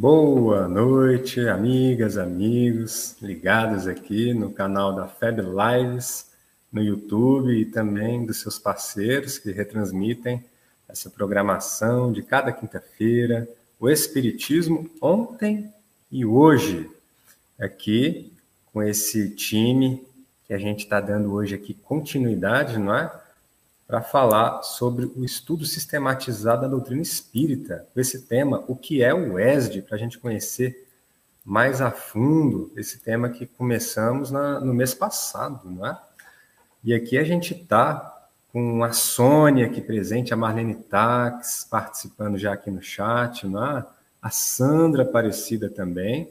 Boa noite, amigas, amigos, ligados aqui no canal da FEB Lives, no YouTube e também dos seus parceiros que retransmitem essa programação de cada quinta-feira, o Espiritismo ontem e hoje, aqui com esse time que a gente está dando hoje aqui continuidade, não é? Para falar sobre o estudo sistematizado da doutrina espírita, esse tema, o que é o ESD, para a gente conhecer mais a fundo esse tema que começamos no mês passado, não é? E aqui a gente está com a Sônia aqui presente, a Marlene Tax participando já aqui no chat, não é? A Sandra Aparecida também,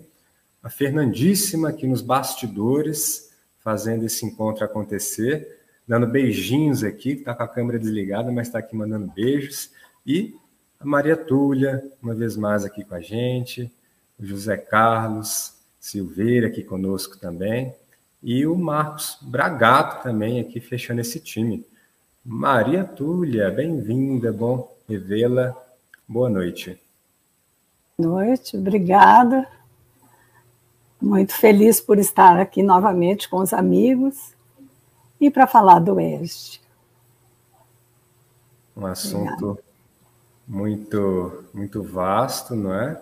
a Fernandíssima aqui nos bastidores, fazendo esse encontro acontecer, dando beijinhos aqui, que está com a câmera desligada, mas está aqui mandando beijos. E a Maria Túlia, uma vez mais aqui com a gente, o José Carlos Silveira aqui conosco também, e o Marcos Bragato também aqui fechando esse time. Maria Túlia, bem-vinda, bom revê-la. Boa noite. Boa noite, obrigada. Muito feliz por estar aqui novamente com os amigos. E para falar do ESD. Um assunto muito vasto, não é?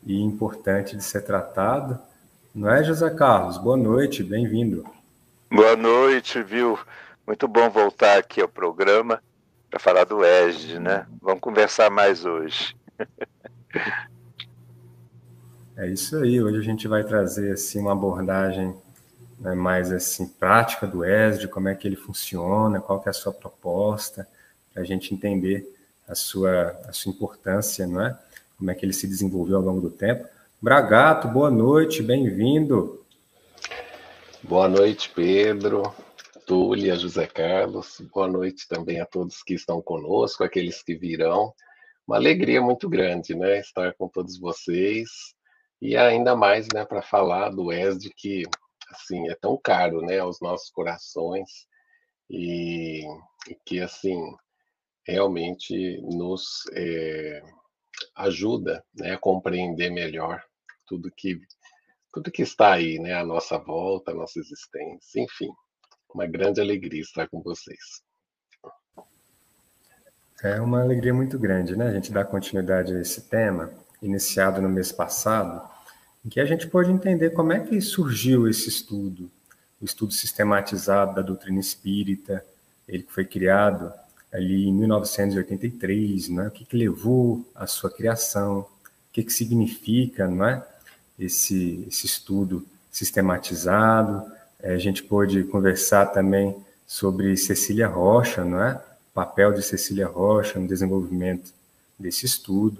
E importante de ser tratado. Não é, José Carlos? Boa noite, bem-vindo. Boa noite, viu? Muito bom voltar aqui ao programa para falar do ESD, né? Vamos conversar mais hoje. É isso aí, hoje a gente vai trazer assim, uma abordagem mais assim, prática do ESD, como é que ele funciona, qual que é a sua proposta, para a gente entender a sua importância, não é? Como é que ele se desenvolveu ao longo do tempo. Bragato, boa noite, bem-vindo. Boa noite, Pedro, Túlia, José Carlos, boa noite também a todos que estão conosco, aqueles que virão. Uma alegria muito grande, né, estar com todos vocês, e ainda mais, né, para falar do ESD que assim, é tão caro, né, aos nossos corações e que, assim, realmente nos ajuda, né, a compreender melhor tudo que está aí, né, à nossa volta, à nossa existência, enfim, uma grande alegria estar com vocês. É uma alegria muito grande, né, a gente dar continuidade a esse tema, iniciado no mês passado, em que a gente pôde entender como é que surgiu esse estudo, o estudo sistematizado da doutrina espírita, ele que foi criado ali em 1983, né? O que levou à sua criação, o que significa, não é? Esse estudo sistematizado. A gente pôde conversar também sobre Cecília Rocha, não é? O papel de Cecília Rocha no desenvolvimento desse estudo.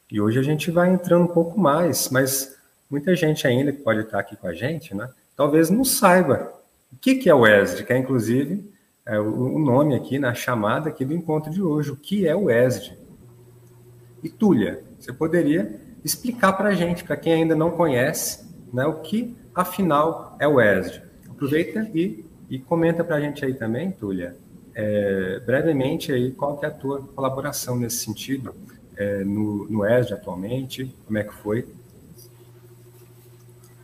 E hoje a gente vai entrando um pouco mais, mas muita gente ainda que pode estar aqui com a gente, né, talvez não saiba o que é o ESD, que é inclusive o nome aqui na chamada aqui do encontro de hoje, o que é o ESD. E Túlia, você poderia explicar para a gente, para quem ainda não conhece, né, o que afinal é o ESD. Aproveita e comenta para a gente aí também, Túlia, brevemente aí qual que é a tua colaboração nesse sentido, no ESD atualmente, como é que foi?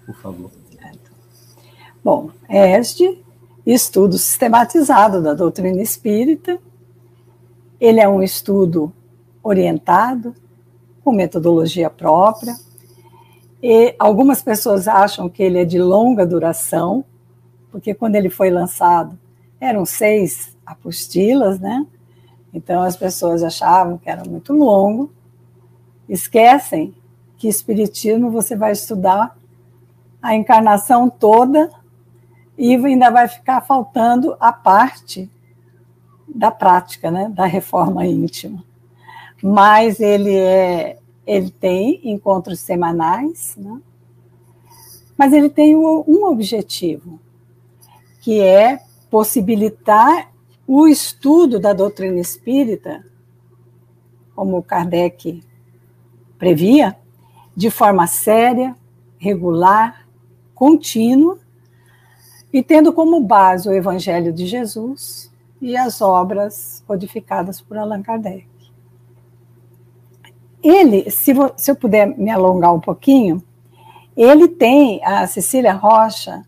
Por favor. Bom, ESD, estudo sistematizado da doutrina espírita. Ele é um estudo orientado, com metodologia própria. E algumas pessoas acham que ele é de longa duração, porque quando ele foi lançado, eram 6 apostilas, né? Então as pessoas achavam que era muito longo. Esquecem que espiritismo você vai estudar a encarnação toda e ainda vai ficar faltando a parte da prática, né, da reforma íntima. Mas ele tem encontros semanais, né, mas ele tem um objetivo, que é possibilitar o estudo da doutrina espírita, como Kardec previa, de forma séria, regular, contínua, e tendo como base o Evangelho de Jesus e as obras codificadas por Allan Kardec. ele, se eu puder me alongar um pouquinho, ele tem, a Cecília Rocha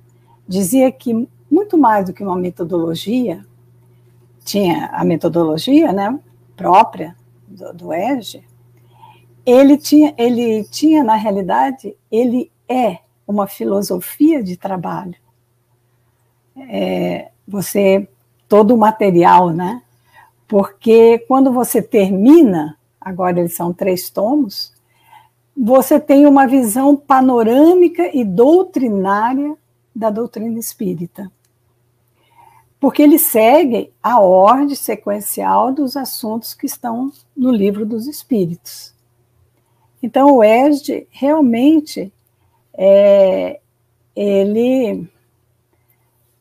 dizia que muito mais do que uma metodologia, tinha a metodologia, né, própria do ESG, ele tinha, na realidade, ele é uma filosofia de trabalho. Todo o material, né? Porque quando você termina, agora eles são 3 tomos, você tem uma visão panorâmica e doutrinária da doutrina espírita. Porque ele segue a ordem sequencial dos assuntos que estão no Livro dos Espíritos. Então, o ESD, realmente, ele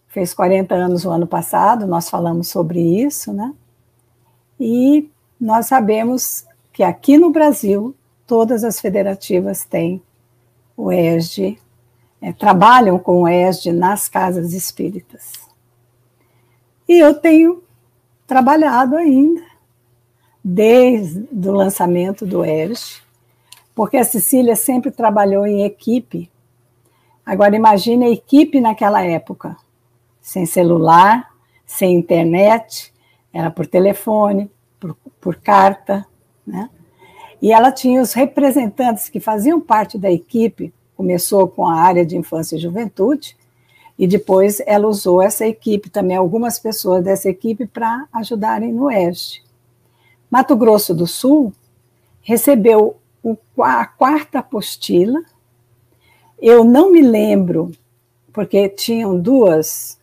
fez 40 anos o ano passado, nós falamos sobre isso, né? E nós sabemos que aqui no Brasil, todas as federativas têm o ESD, trabalham com o ESD nas casas espíritas. E eu tenho trabalhado ainda, desde o lançamento do ESD, porque a Cecília sempre trabalhou em equipe. Agora, imagine a equipe naquela época, sem celular, sem internet, era por telefone, por carta, né? E ela tinha os representantes que faziam parte da equipe, começou com a área de infância e juventude, e depois ela usou essa equipe, também algumas pessoas dessa equipe, para ajudarem no ESD. Mato Grosso do Sul recebeu a 4ª apostila. Eu não me lembro, porque tinham dois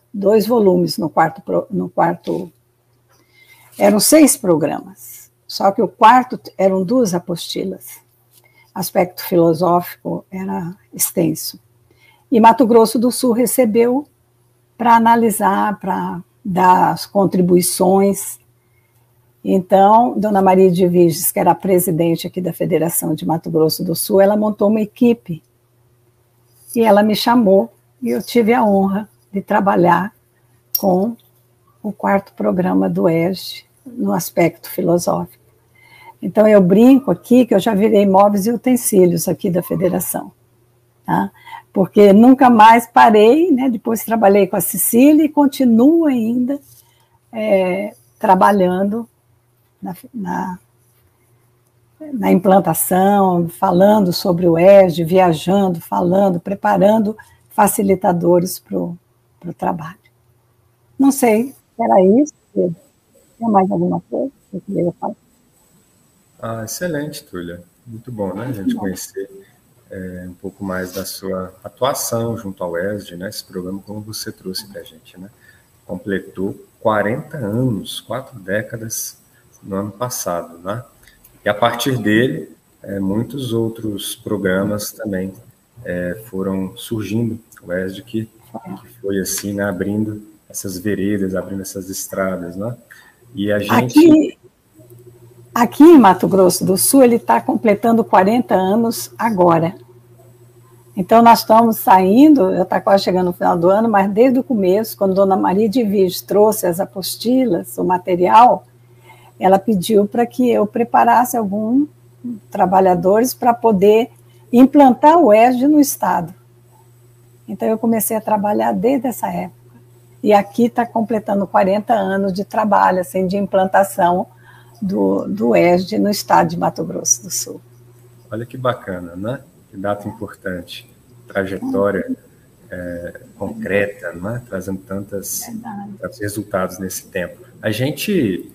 volumes no quarto, eram 6 programas, só que o 4º eram 2 apostilas. Aspecto filosófico era extenso. E Mato Grosso do Sul recebeu para analisar, para dar as contribuições. Então, Dona Maria de Viges, que era a presidente aqui da Federação de Mato Grosso do Sul, ela montou uma equipe e ela me chamou e eu tive a honra de trabalhar com o 4º programa do ESG no aspecto filosófico. Então, eu brinco aqui que eu já virei móveis e utensílios aqui da Federação, tá? Porque nunca mais parei, né? Depois trabalhei com a Cecília e continuo ainda trabalhando na implantação, falando sobre o ESG, viajando, falando, preparando facilitadores para o trabalho. Não sei, era isso, Pedro? Tem mais alguma coisa que eu queria falar? Excelente, Túlia. Muito bom, né? A gente conhecer um pouco mais da sua atuação junto ao ESG, né? Esse programa, como você trouxe para a gente, né? Completou 40 anos, 4 décadas no ano passado, né? E a partir dele, muitos outros programas também foram surgindo. O ESG que foi assim, né? Abrindo essas veredas, abrindo essas estradas, né? E a gente... Aqui em Mato Grosso do Sul, ele está completando 40 anos agora. Então, nós estamos saindo, já está quase chegando no final do ano, mas desde o começo, quando Dona Maria de Viges trouxe as apostilas, o material, ela pediu para que eu preparasse alguns trabalhadores para poder implantar o ESG no Estado. Então, eu comecei a trabalhar desde essa época. E aqui está completando 40 anos de trabalho, assim, de implantação do ESG no estado de Mato Grosso do Sul. Olha que bacana, né? Que data importante, trajetória concreta, né? Trazendo tantos resultados nesse tempo. A gente,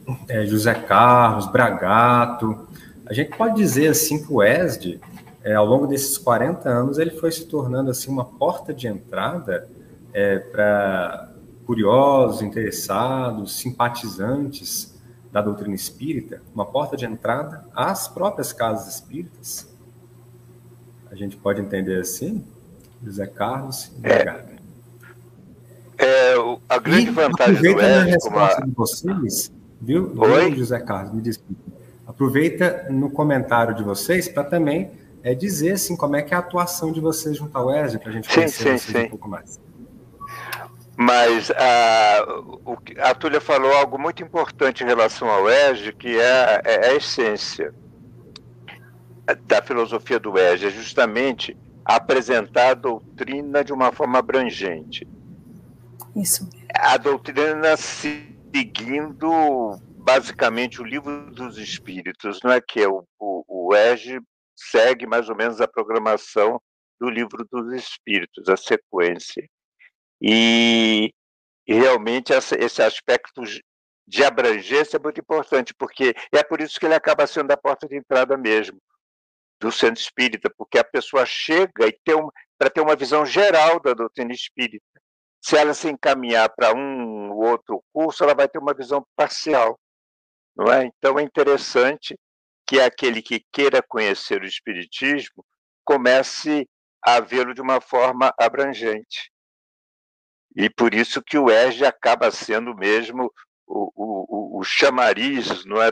José Carlos, Bragato, a gente pode dizer assim que o ESG, ao longo desses 40 anos, ele foi se tornando assim uma porta de entrada para curiosos, interessados, simpatizantes da doutrina espírita, uma porta de entrada às próprias casas espíritas. A gente pode entender assim, José Carlos e Bragato. A grande vantagem do ESG, na resposta de vocês, viu, José Carlos, me desculpe. Aproveita no comentário de vocês para também dizer assim, como é que é a atuação de vocês junto ao ESG, para a gente conhecer vocês um pouco mais. Mas a Túlia falou algo muito importante em relação ao ESG, que é a essência. da filosofia do ESG é justamente apresentar a doutrina de uma forma abrangente. Isso. A doutrina seguindo basicamente o Livro dos Espíritos, não é que é o ESG segue mais ou menos a programação do Livro dos Espíritos, a sequência. E realmente esse aspecto de abrangência é muito importante, porque é por isso que ele acaba sendo a porta de entrada mesmo do centro espírita, porque a pessoa chega e para ter uma visão geral da doutrina espírita. Se ela se encaminhar para um ou outro curso, ela vai ter uma visão parcial, não é? Então é interessante que aquele que queira conhecer o espiritismo comece a vê-lo de uma forma abrangente. E por isso que o ESG acaba sendo mesmo o chamariz, não é,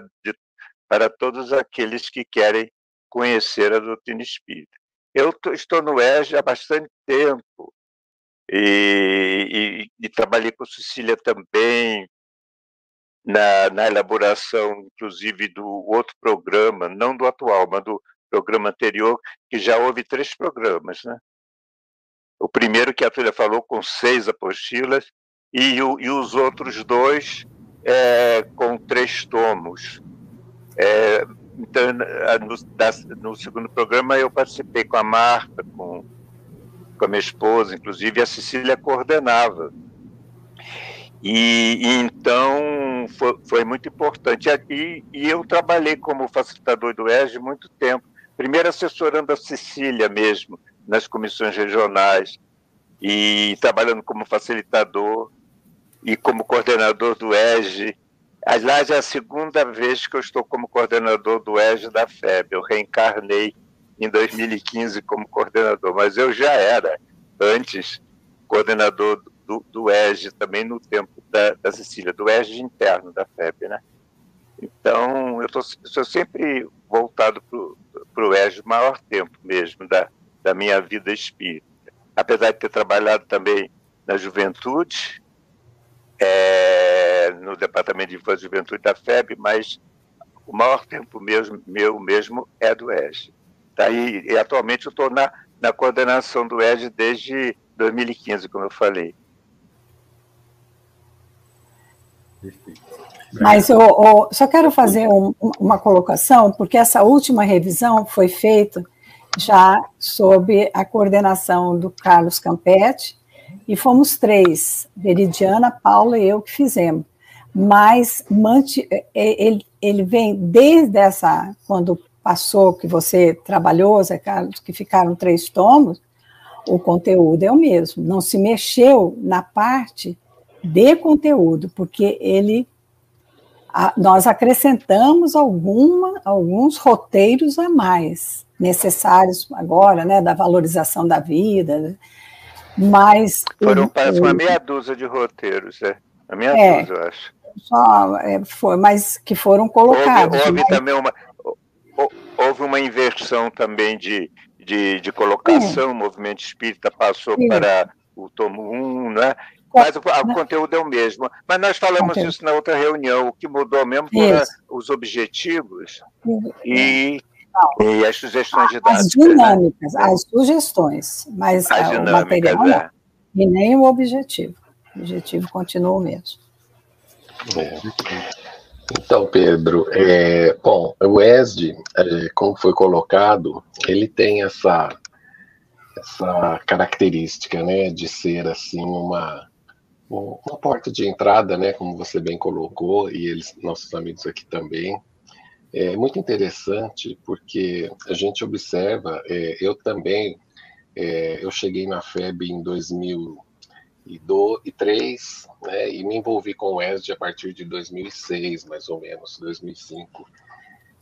para todos aqueles que querem conhecer a doutrina espírita. Eu estou no ESG há bastante tempo e trabalhei com Cecília também na elaboração, inclusive, do outro programa, não do atual, mas do programa anterior, que já houve 3 programas, né? O primeiro que a Túlia falou, com 6 apostilas, e os outros 2 com 3 tomos. Então, no segundo programa, eu participei com a Marta, com a minha esposa, inclusive, a Cecília coordenava. E então foi muito importante. E eu trabalhei como facilitador do ESG muito tempo, primeiro assessorando a Cecília mesmo, nas comissões regionais, e trabalhando como facilitador e como coordenador do ESG. Aliás, é a segunda vez que eu estou como coordenador do ESG da FEB. Eu reencarnei em 2015 como coordenador, mas eu já era, antes, coordenador do ESG, também no tempo da Cecília, do ESG interno da FEB, né? Então, eu sou sempre voltado para o ESG o maior tempo mesmo da minha vida espírita. Apesar de ter trabalhado também na juventude, no Departamento de Infância e Juventude da FEB, mas o maior tempo meu mesmo é do ESG. Tá? E atualmente eu estou na coordenação do ESG desde 2015, como eu falei. Mas eu só quero fazer uma colocação, porque essa última revisão foi feita já sob a coordenação do Carlos Campetti, e fomos 3, Veridiana, Paula e eu que fizemos. Mas ele vem desde quando passou, que você trabalhou, Zé Carlos, que ficaram 3 tomos, o conteúdo é o mesmo, não se mexeu na parte de conteúdo, porque nós acrescentamos alguns roteiros a mais, necessários agora, né, da valorização da vida, mas... Parece uma meia dúzia de roteiros, a meia dúzia, eu acho. Foi, mas que foram colocados. Houve também houve uma inversão também de colocação, o movimento espírita passou para o tomo 1, né? Mas o conteúdo é o mesmo. Mas nós falamos isso na outra reunião, o que mudou mesmo foram os objetivos e as sugestões didáticas. As dinâmicas, né? As sugestões, mas o material não. E nem o objetivo. O objetivo continua o mesmo. Então, Pedro, bom, o ESG, como foi colocado, ele tem essa característica, né, de ser assim uma porta de entrada, né, como você bem colocou, e nossos amigos aqui também. É muito interessante porque a gente observa, eu também, eu cheguei na FEB em 2003, né, e me envolvi com o ESG a partir de 2006, mais ou menos, 2005.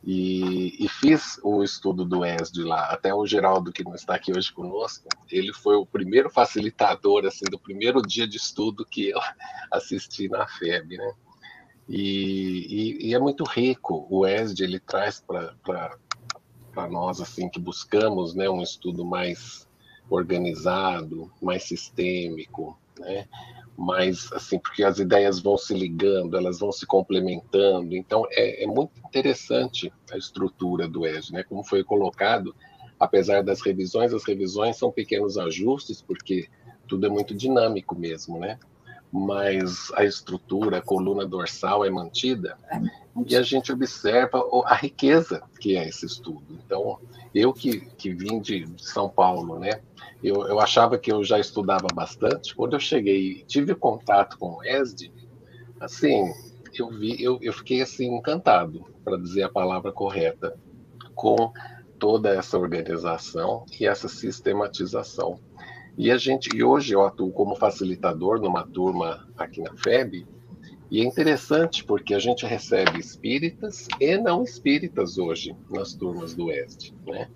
E fiz o estudo do ESG lá. Até o Geraldo, que não está aqui hoje conosco, ele foi o primeiro facilitador, assim, do primeiro dia de estudo que eu assisti na FEB, né? E é muito rico. O ESG, ele traz para nós, assim, que buscamos, né, um estudo mais organizado, mais sistêmico, né? Mas, assim, porque as ideias vão se ligando, elas vão se complementando, então é muito interessante a estrutura do ESG, né? Como foi colocado, apesar das revisões, as revisões são pequenos ajustes, porque tudo é muito dinâmico mesmo, né? Mas a estrutura, a coluna dorsal é mantida, e a gente observa a riqueza que é esse estudo. Então, eu que vim de São Paulo, né? Eu achava que eu já estudava bastante. Quando eu cheguei e tive contato com o ESD, assim, eu fiquei assim encantado, para dizer a palavra correta, com toda essa organização e essa sistematização. E hoje eu atuo como facilitador numa turma aqui na FEB, e é interessante porque a gente recebe espíritas e não espíritas hoje nas turmas do ESD, né?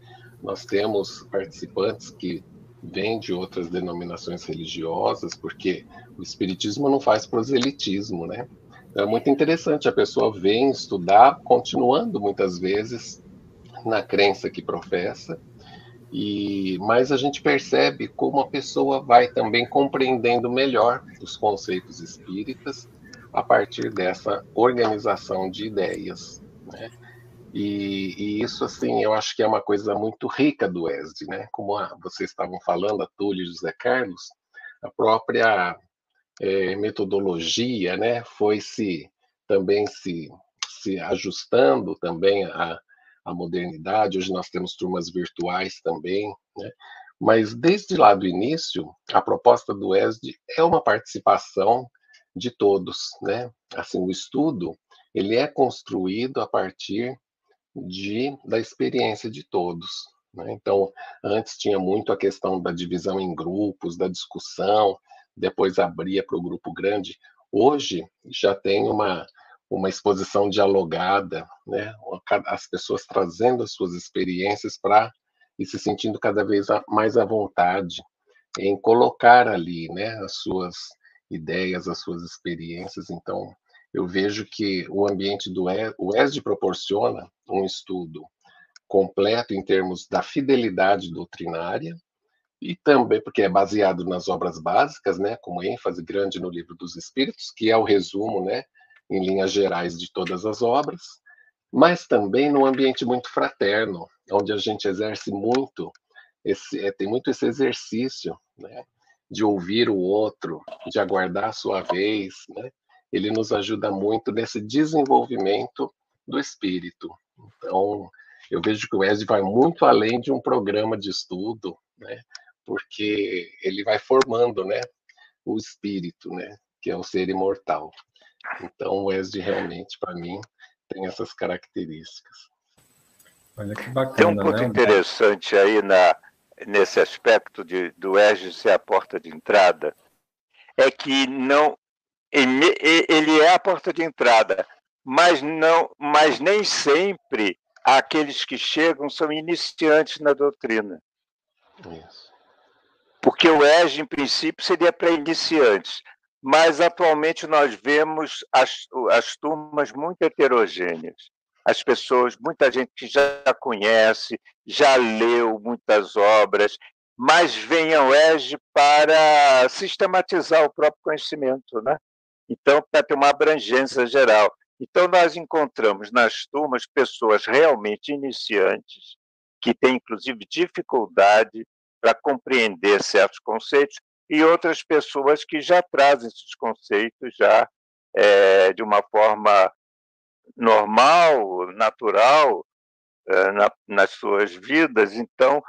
Nós temos participantes que vêm de outras denominações religiosas, porque o espiritismo não faz proselitismo, né? Então é muito interessante, a pessoa vem estudar, continuando muitas vezes na crença que professa, mas a gente percebe como a pessoa vai também compreendendo melhor os conceitos espíritas a partir dessa organização de ideias, né? E isso, assim, eu acho que é uma coisa muito rica do ESD, né? Como vocês estavam falando, a Túlio e José Carlos, a própria metodologia, né, foi também se ajustando também à modernidade. Hoje nós temos turmas virtuais também, né? Mas desde lá do início, a proposta do ESD é uma participação de todos, né? Assim, o estudo ele é construído a partir da experiência de todos, né? Então, antes tinha muito a questão da divisão em grupos, da discussão, depois abria para o grupo grande. Hoje já tem uma exposição dialogada, né? As pessoas trazendo as suas experiências para e se sentindo cada vez mais à vontade em colocar ali, né, as suas ideias, as suas experiências. Então, eu vejo que o ambiente o ESD proporciona um estudo completo em termos da fidelidade doutrinária, e também porque é baseado nas obras básicas, né, com ênfase grande no Livro dos Espíritos, que é o resumo, né, em linhas gerais de todas as obras, mas também num ambiente muito fraterno, onde a gente exerce muito tem muito esse exercício, né, de ouvir o outro, de aguardar a sua vez, né? Ele nos ajuda muito nesse desenvolvimento do espírito. Então, eu vejo que o ESD vai muito além de um programa de estudo, né? Porque ele vai formando, né, o espírito, né, que é o ser imortal. Então, o ESD realmente, para mim, tem essas características. Olha que Tem um bacana, ponto né? interessante aí nesse aspecto do ESG ser a porta de entrada, é que não ele é a porta de entrada, mas nem sempre aqueles que chegam são iniciantes na doutrina. Isso. Porque o ESG, em princípio, seria para iniciantes, mas atualmente nós vemos as turmas muito heterogêneas. As pessoas, muita gente que já conhece, já leu muitas obras, mas vem ao ESG para sistematizar o próprio conhecimento, né? Então, para ter uma abrangência geral. Então, nós encontramos nas turmas pessoas realmente iniciantes, que têm, inclusive, dificuldade para compreender certos conceitos, e outras pessoas que já trazem esses conceitos já de uma forma normal, natural, nas suas vidas. Então,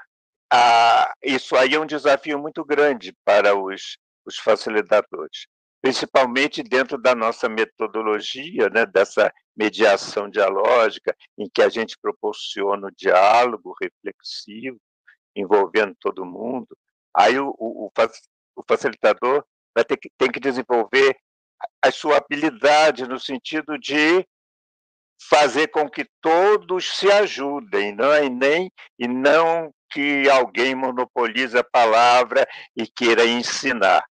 isso aí é um desafio muito grande para os facilitadores, principalmente dentro da nossa metodologia, né, dessa mediação dialógica, em que a gente proporciona o diálogo reflexivo, envolvendo todo mundo. Aí o facilitador tem que desenvolver a sua habilidade no sentido de fazer com que todos se ajudem, e não que alguém monopolize a palavra e queira ensinar.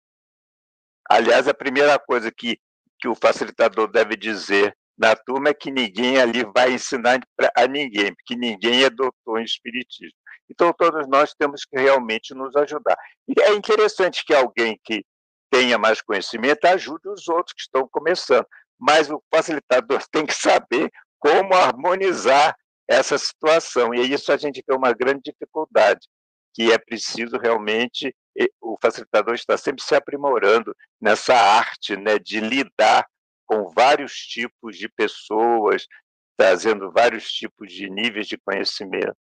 Aliás, a primeira coisa que o facilitador deve dizer na turma é que ninguém ali vai ensinar a ninguém, porque ninguém é doutor em espiritismo. Então, todos nós temos que realmente nos ajudar. E é interessante que alguém que tenha mais conhecimento, ajude os outros que estão começando. Mas o facilitador tem que saber como harmonizar essa situação. E isso a gente tem uma grande dificuldade, que é preciso realmente, o facilitador está sempre se aprimorando nessa arte, né, de lidar com vários tipos de pessoas, trazendo vários tipos de níveis de conhecimento.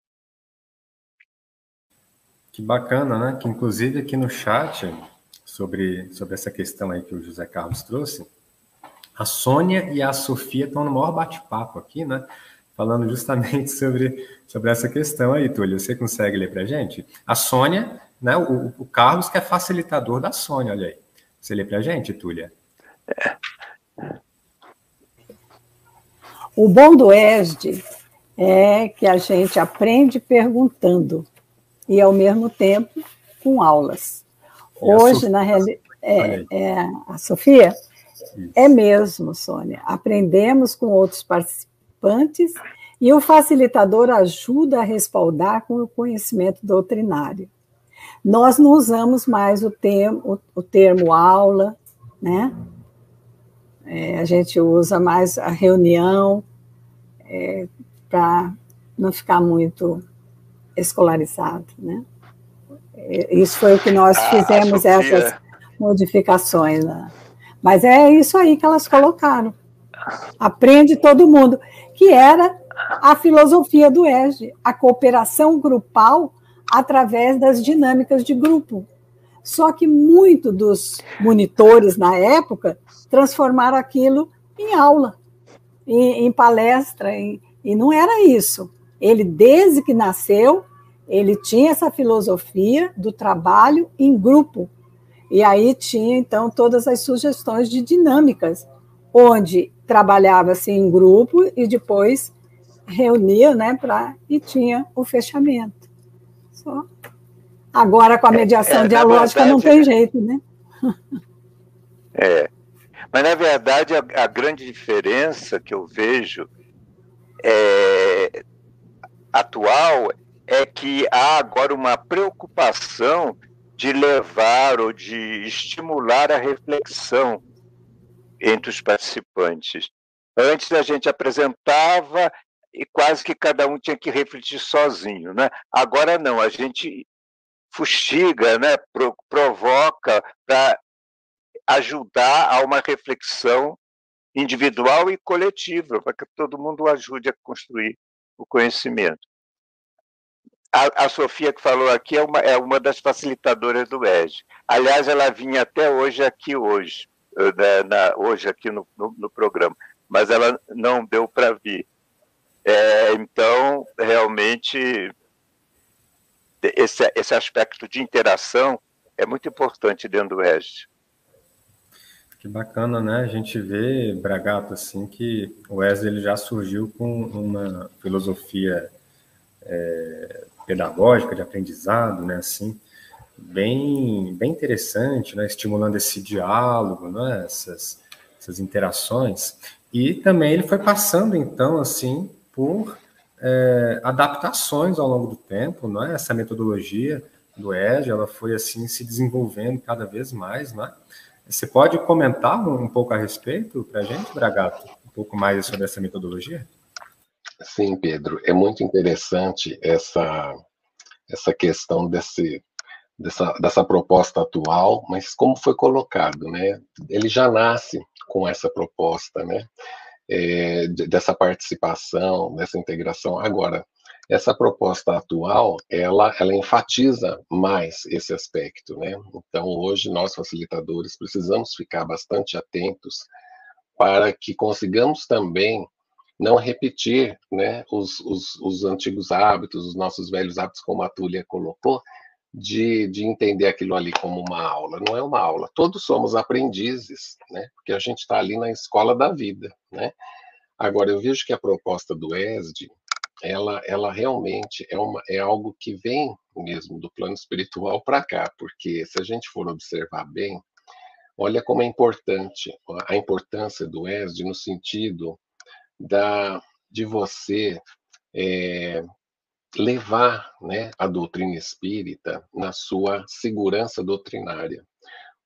Que bacana, né? Que inclusive aqui no chat, sobre essa questão aí que o José Carlos trouxe, a Sônia e a Sofia estão no maior bate-papo aqui, né? Falando justamente sobre essa questão aí, Túlio. Você consegue ler para a gente? A Sônia, né? O Carlos, que é facilitador da Sônia, olha aí. Você lê para a gente, Túlia? O bom do ESD é que a gente aprende perguntando e, ao mesmo tempo, com aulas. Hoje, na realidade, a Sofia? Isso. É mesmo, Sônia. Aprendemos com outros participantes e o facilitador ajuda a respaldar com o conhecimento doutrinário. Nós não usamos mais o termo aula, né? A gente usa mais a reunião, para não ficar muito escolarizado, né? Isso foi o que nós fizemos, essas modificações, né? Mas é isso aí que elas colocaram. Aprende todo mundo, que era a filosofia do ESD, a cooperação grupal através das dinâmicas de grupo. Só que muito dos monitores na época transformaram aquilo em aula, em palestra, e não era isso. Ele, desde que nasceu, ele tinha essa filosofia do trabalho em grupo. E aí tinha, então, todas as sugestões de dinâmicas, onde trabalhava-se em grupo e depois reunia, né, e tinha o fechamento. Só. Agora, com a mediação dialógica, não tem jeito, né? Mas, na verdade, a grande diferença que eu vejo atual é que há agora uma preocupação de levar ou de estimular a reflexão entre os participantes. Antes a gente apresentava e quase que cada um tinha que refletir sozinho, né? Agora não, a gente fustiga, né? Provoca para ajudar a uma reflexão individual e coletiva, para que todo mundo ajude a construir o conhecimento. A Sofia, que falou aqui, é uma das facilitadoras do ESD. Aliás, ela vinha até hoje aqui hoje aqui no programa, mas ela não deu para vir. Então, realmente, esse aspecto de interação é muito importante dentro do ESD. Que bacana, né? A gente vê, Bragato, assim, que o ESD ele já surgiu com uma filosofia pedagógica de aprendizado, né? Assim, bem interessante, né? Estimulando esse diálogo, né? Essas interações. E também ele foi passando, então, assim, por adaptações ao longo do tempo, né? Essa metodologia do ESD, ela foi, assim, se desenvolvendo cada vez mais, né? Você pode comentar um pouco a respeito para a gente, Bragato? Um pouco mais sobre essa metodologia? Sim, Pedro. É muito interessante essa questão dessa proposta atual, mas como foi colocado, né? Ele já nasce com essa proposta, né? Dessa participação, dessa integração. Agora, essa proposta atual, ela enfatiza mais esse aspecto, né? Então, hoje, nós, facilitadores, precisamos ficar bastante atentos para que consigamos também não repetir, né, os antigos hábitos, os nossos velhos hábitos, como a Túlia colocou, de entender aquilo ali como uma aula. Não é uma aula. Todos somos aprendizes, né? Porque a gente está ali na escola da vida, né? Agora, eu vejo que a proposta do ESD, ela realmente é algo que vem mesmo do plano espiritual para cá, porque se a gente for observar bem, olha como é importante a importância do ESD no sentido de você levar, né, a doutrina espírita na sua segurança doutrinária.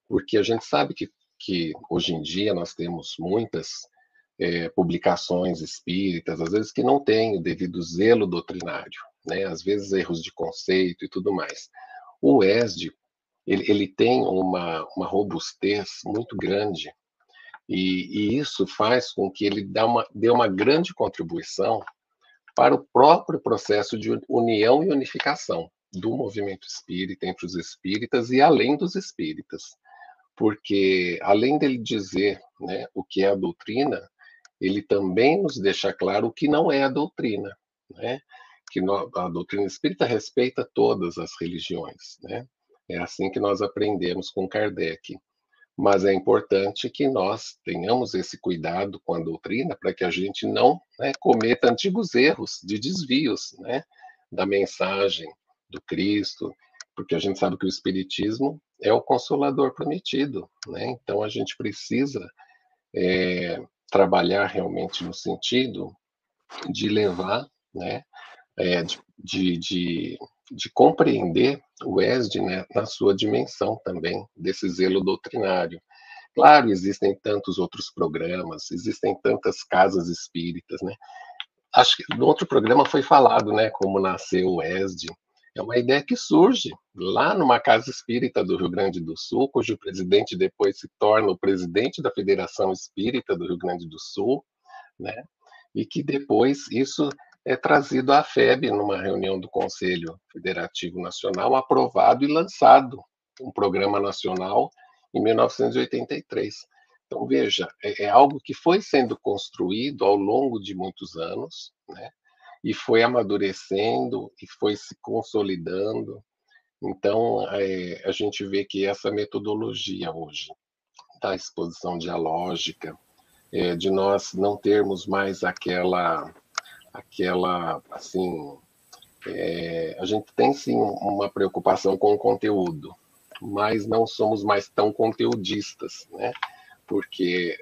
porque a gente sabe que hoje em dia nós temos muitas publicações espíritas, às vezes que não têm o devido zelo doutrinário, né? Às vezes erros de conceito e tudo mais. O ESD, ele tem uma robustez muito grande, e isso faz com que ele dê uma grande contribuição para o próprio processo de união e unificação do movimento espírita entre os espíritas e além dos espíritas. Porque, além dele dizer, né, o que é a doutrina, ele também nos deixa claro o que não é a doutrina, né? Que a doutrina espírita respeita todas as religiões, né? É assim que nós aprendemos com Kardec. Mas é importante que nós tenhamos esse cuidado com a doutrina para que a gente não, né, cometa antigos erros de desvios, né, da mensagem do Cristo, porque a gente sabe que o Espiritismo é o consolador prometido, né? Então a gente precisa trabalhar realmente no sentido de levar, né, de compreender o ESD, né, na sua dimensão também, desse zelo doutrinário. Claro, existem tantos outros programas, existem tantas casas espíritas, né? Acho que no outro programa foi falado, né, como nasceu o ESD. É uma ideia que surge lá numa casa espírita do Rio Grande do Sul, cujo presidente depois se torna o presidente da Federação Espírita do Rio Grande do Sul, né? E que depois isso é trazido à FEB numa reunião do Conselho Federativo Nacional, aprovado e lançado um programa nacional em 1983. Então, veja, é algo que foi sendo construído ao longo de muitos anos, né? E foi amadurecendo e foi se consolidando. Então, a gente vê que essa metodologia hoje da exposição dialógica, de nós não termos mais aquela assim, a gente tem sim uma preocupação com o conteúdo, mas não somos mais tão conteudistas, né? Porque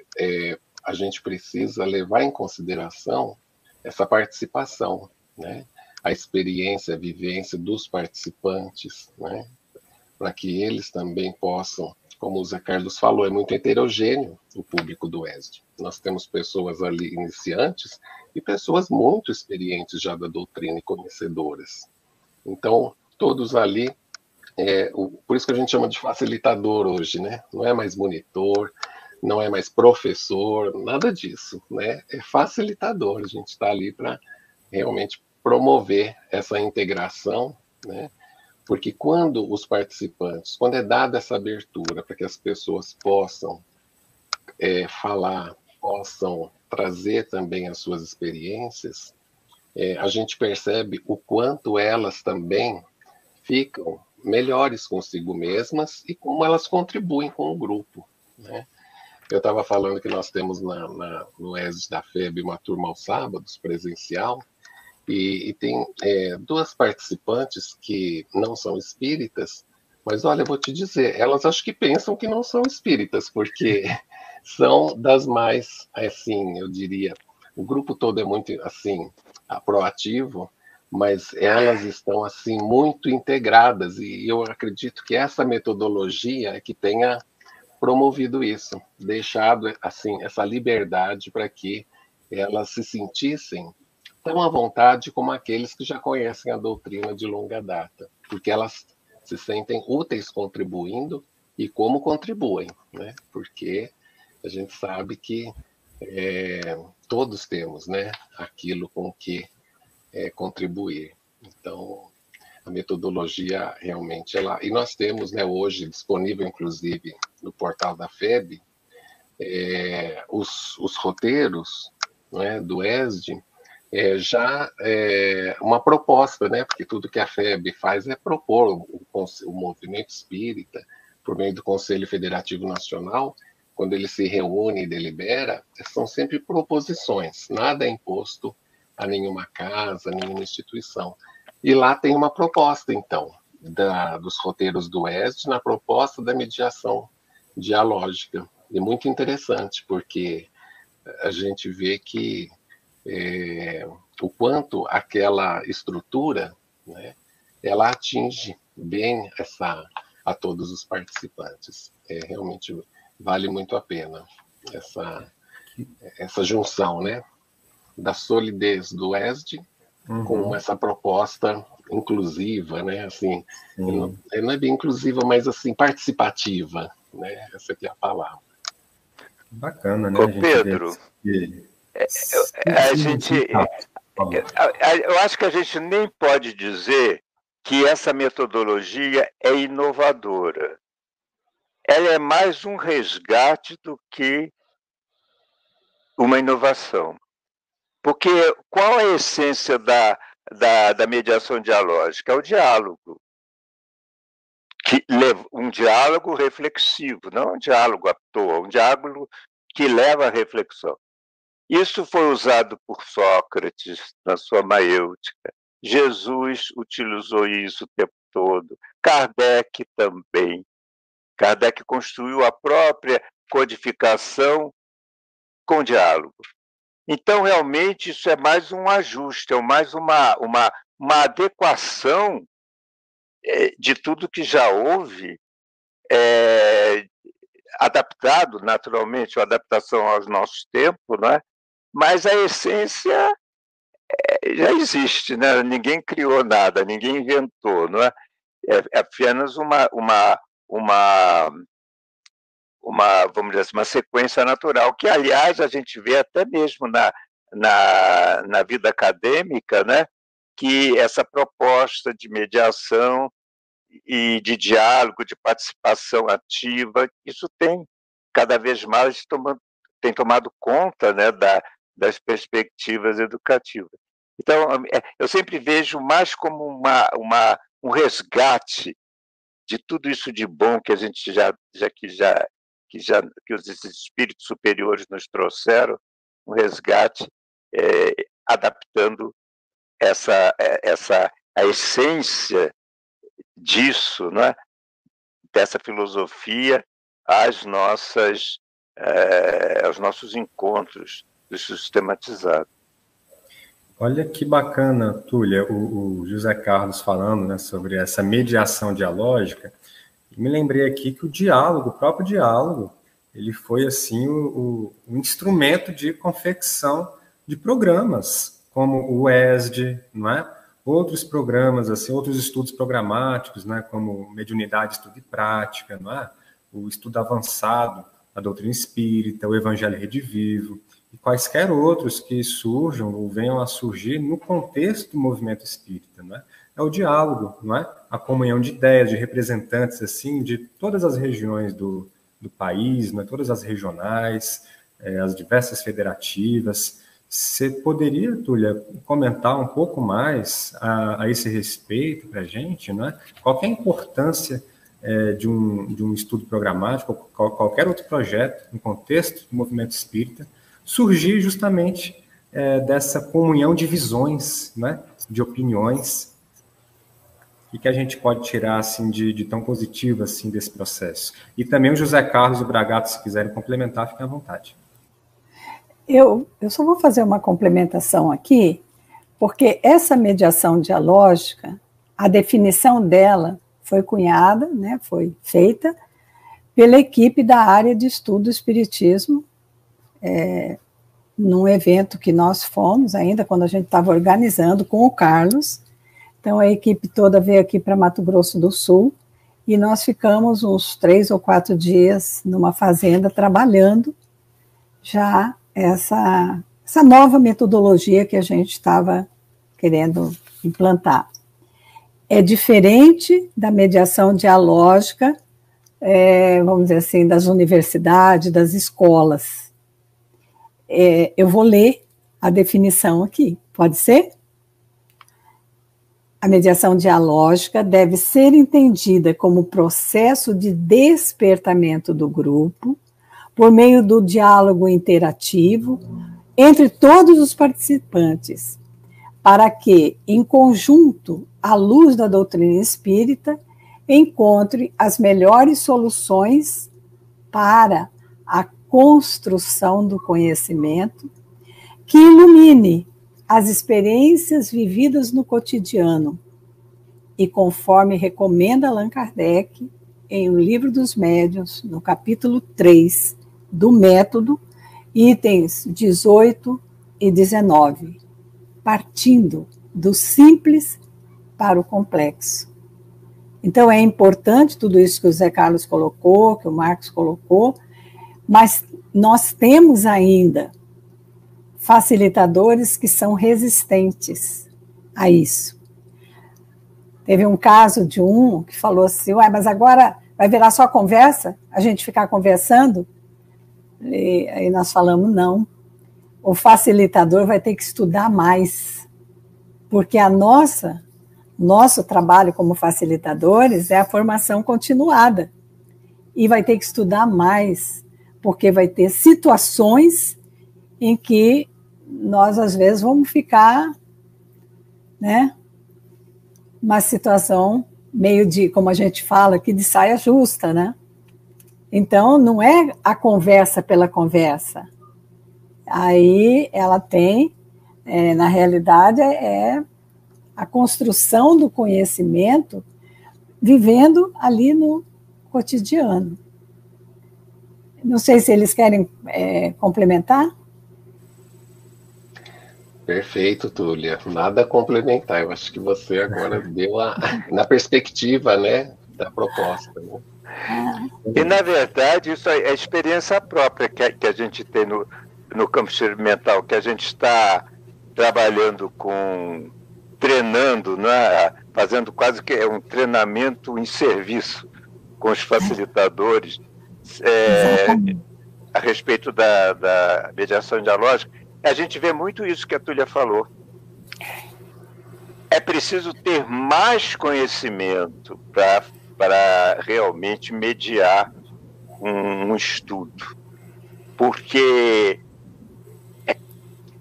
a gente precisa levar em consideração essa participação, né? A experiência, a vivência dos participantes, né? Para que eles também possam, como o Zé Carlos falou, é muito heterogêneo o público do ESD. Nós temos pessoas ali iniciantes e pessoas muito experientes já da doutrina e conhecedoras. Então, todos ali, por isso que a gente chama de facilitador hoje, né? Não é mais monitor, não é mais professor, nada disso, né? É facilitador, a gente está ali para realmente promover essa integração, né? Porque quando os participantes, quando é dada essa abertura para que as pessoas possam falar, possam trazer também as suas experiências, a gente percebe o quanto elas também ficam melhores consigo mesmas e como elas contribuem com o grupo, né? Eu estava falando que nós temos no ESD da FEB uma turma aos sábados, presencial, e tem duas participantes que não são espíritas, mas olha, eu vou te dizer, elas acho que pensam que não são espíritas, porque são das mais, assim, eu diria, o grupo todo é muito, assim, proativo, mas elas estão, assim, muito integradas, e eu acredito que essa metodologia é que tenha promovido isso, deixado, assim, essa liberdade para que elas se sentissem tão à vontade como aqueles que já conhecem a doutrina de longa data, porque elas se sentem úteis contribuindo e como contribuem, né? Porque a gente sabe que todos temos, né, aquilo com que contribuir. Então, a metodologia realmente ela e nós temos, né, hoje disponível inclusive no portal da FEB os roteiros, né, do ESD, já uma proposta, né? Porque tudo que a FEB faz é propor o movimento espírita, por meio do Conselho Federativo Nacional, quando ele se reúne e delibera, são sempre proposições, nada é imposto a nenhuma casa, a nenhuma instituição. E lá tem uma proposta, então, dos roteiros do ESD, na proposta da mediação dialógica. E muito interessante, porque a gente vê que o quanto aquela estrutura, né, ela atinge bem a todos os participantes. Realmente vale muito a pena essa junção, né, da solidez do ESD com essa proposta inclusiva, né, assim, não é bem inclusiva, mas assim, participativa, né, essa aqui é a palavra. Bacana, né? Ô, Pedro, eu acho que a gente nem pode dizer que essa metodologia é inovadora. Ela é mais um resgate do que uma inovação. Porque qual é a essência da mediação dialógica? É o diálogo. Um diálogo reflexivo, não um diálogo à toa, um diálogo que leva à reflexão. Isso foi usado por Sócrates na sua maêutica. Jesus utilizou isso o tempo todo. Kardec também. Kardec construiu a própria codificação com diálogo. Então, realmente, isso é mais um ajuste, é mais uma adequação de tudo que já houve, adaptado, naturalmente, a adaptação aos nossos tempos, né? Mas a essência já existe, né? Ninguém criou nada, ninguém inventou, não é? É apenas vamos dizer assim, uma sequência natural, que, aliás, a gente vê até mesmo na vida acadêmica, né? Que essa proposta de mediação e de diálogo, de participação ativa, isso tem cada vez mais tem tomado conta, né, das perspectivas educativas. Então, eu sempre vejo mais como um resgate de tudo isso de bom que a gente que os espíritos superiores nos trouxeram, um resgate adaptando a essência disso, né, dessa filosofia aos nossos encontros do sistematizado. Olha que bacana, Túlia, o José Carlos falando, né, sobre essa mediação dialógica. Me lembrei aqui que o próprio diálogo, ele foi assim o instrumento de confecção de programas, como o ESD, não é? Outros programas, assim, outros estudos programáticos, né, como mediunidade, estudo e prática, não é? O estudo avançado, a doutrina espírita, o Evangelho Redivivo, e quaisquer outros que surjam ou venham a surgir no contexto do movimento espírita, não é? É o diálogo, não é? A comunhão de ideias, de representantes, assim, de todas as regiões do país, não é? Todas as regionais, as diversas federativas. Você poderia, Túlia, comentar um pouco mais a esse respeito para a gente, não é? Qual é a importância de um estudo programático, ou qualquer outro projeto no contexto do movimento espírita, surgir justamente dessa comunhão de visões, né? De opiniões. O que a gente pode tirar assim, de tão positivo assim, desse processo? E também o José Carlos e o Bragato, se quiserem complementar, fiquem à vontade. Eu só vou fazer uma complementação aqui, porque essa mediação dialógica, a definição dela foi cunhada, né, foi feita pela equipe da área de estudo do Espiritismo, num evento que nós fomos ainda, quando a gente estava organizando com o Carlos. Então, a equipe toda veio aqui para Mato Grosso do Sul, e nós ficamos uns 3 ou 4 dias numa fazenda trabalhando já essa nova metodologia que a gente estava querendo implantar. É diferente da mediação dialógica, vamos dizer assim, das universidades, das escolas. Eu vou ler a definição aqui, pode ser? A mediação dialógica deve ser entendida como processo de despertamento do grupo, por meio do diálogo interativo entre todos os participantes, para que, em conjunto, à luz da doutrina espírita, encontre as melhores soluções para a construção do conhecimento, que ilumine as experiências vividas no cotidiano e, conforme recomenda Allan Kardec, em O Livro dos Médiuns, no capítulo 3 do Método, itens 18 e 19, partindo do simples para o complexo. Então, é importante tudo isso que o Zé Carlos colocou, que o Marcos colocou, mas nós temos ainda facilitadores que são resistentes a isso. Teve um caso de um que falou assim, mas agora vai virar só conversa? A gente ficar conversando? E aí nós falamos, não. O facilitador vai ter que estudar mais, porque nosso trabalho como facilitadores é a formação continuada. E vai ter que estudar mais, porque vai ter situações em que nós, às vezes, vamos ficar, né, uma situação meio de, como a gente fala aqui, de saia justa, né? Então, não é a conversa pela conversa. Aí ela tem, na realidade, a construção do conhecimento vivendo ali no cotidiano. Não sei se eles querem complementar. Perfeito, Túlia. Nada a complementar. Eu acho que você agora deu na perspectiva, né, da proposta. Né? E, na verdade, isso é experiência própria que a gente tem no campo experimental, que a gente está trabalhando treinando, né, fazendo quase que um treinamento em serviço com os facilitadores a respeito da mediação dialógica. A gente vê muito isso que a Túlia falou. É preciso ter mais conhecimento para realmente mediar um estudo. Porque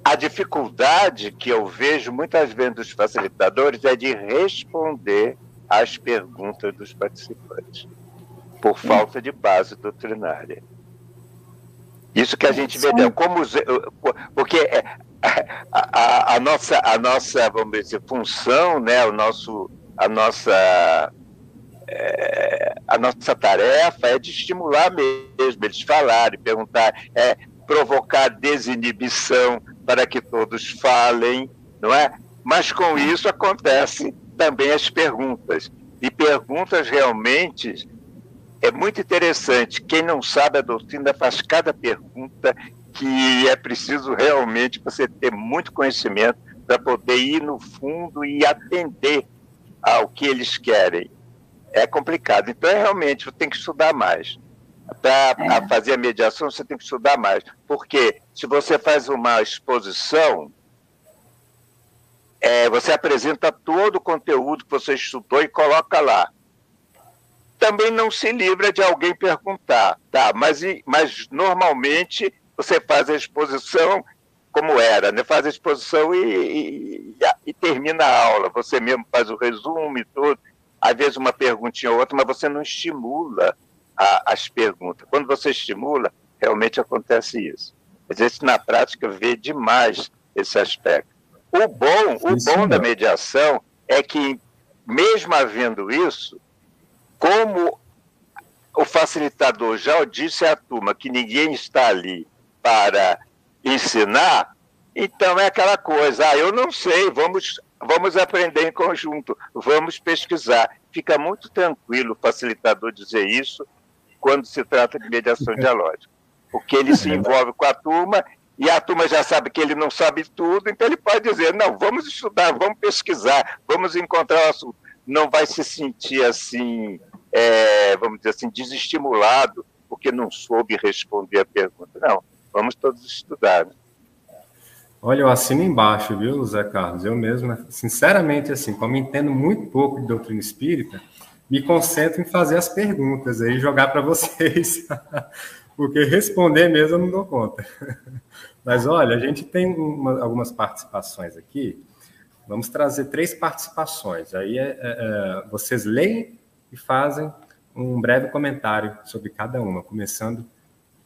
a dificuldade que eu vejo muitas vezes dos facilitadores é de responder às perguntas dos participantes, por falta de base doutrinária. Isso que a gente vê, porque a nossa, vamos dizer, função, né, a nossa tarefa é de estimular mesmo, eles falarem, perguntar, provocar desinibição para que todos falem, não é? Mas com isso acontecem também as perguntas. E perguntas realmente é muito interessante. Quem não sabe a doutrina faz cada pergunta que é preciso realmente você ter muito conhecimento para poder ir no fundo e atender ao que eles querem. É complicado. Então, realmente, você tem que estudar mais. Para fazer a mediação, você tem que estudar mais. Porque se você faz uma exposição, você apresenta todo o conteúdo que você estudou e coloca lá. Também não se livra de alguém perguntar, tá? Mas normalmente você faz a exposição como era, né? Faz a exposição e termina a aula. Você mesmo faz o resumo e tudo. Às vezes uma perguntinha ou outra, mas você não estimula as perguntas. Quando você estimula, realmente acontece isso. A gente, na prática, vê demais esse aspecto. O bom da mediação é que, mesmo havendo isso, como o facilitador já disse à turma que ninguém está ali para ensinar, então é aquela coisa, eu não sei, vamos aprender em conjunto, vamos pesquisar. Fica muito tranquilo o facilitador dizer isso quando se trata de mediação dialógica, porque ele se envolve com a turma e a turma já sabe que ele não sabe tudo, então ele pode dizer, não, vamos estudar, vamos pesquisar, vamos encontrar o assunto. Não vai se sentir assim, vamos dizer assim, desestimulado, porque não soube responder a pergunta. Não, vamos todos estudar. Né? Olha, eu assino embaixo, viu, Zé Carlos? Eu mesmo, sinceramente, assim, como entendo muito pouco de doutrina espírita, me concentro em fazer as perguntas aí, jogar para vocês, porque responder mesmo eu não dou conta. Mas, olha, a gente tem algumas participações aqui. Vamos trazer 3 participações. Aí vocês leem e fazem um breve comentário sobre cada uma, começando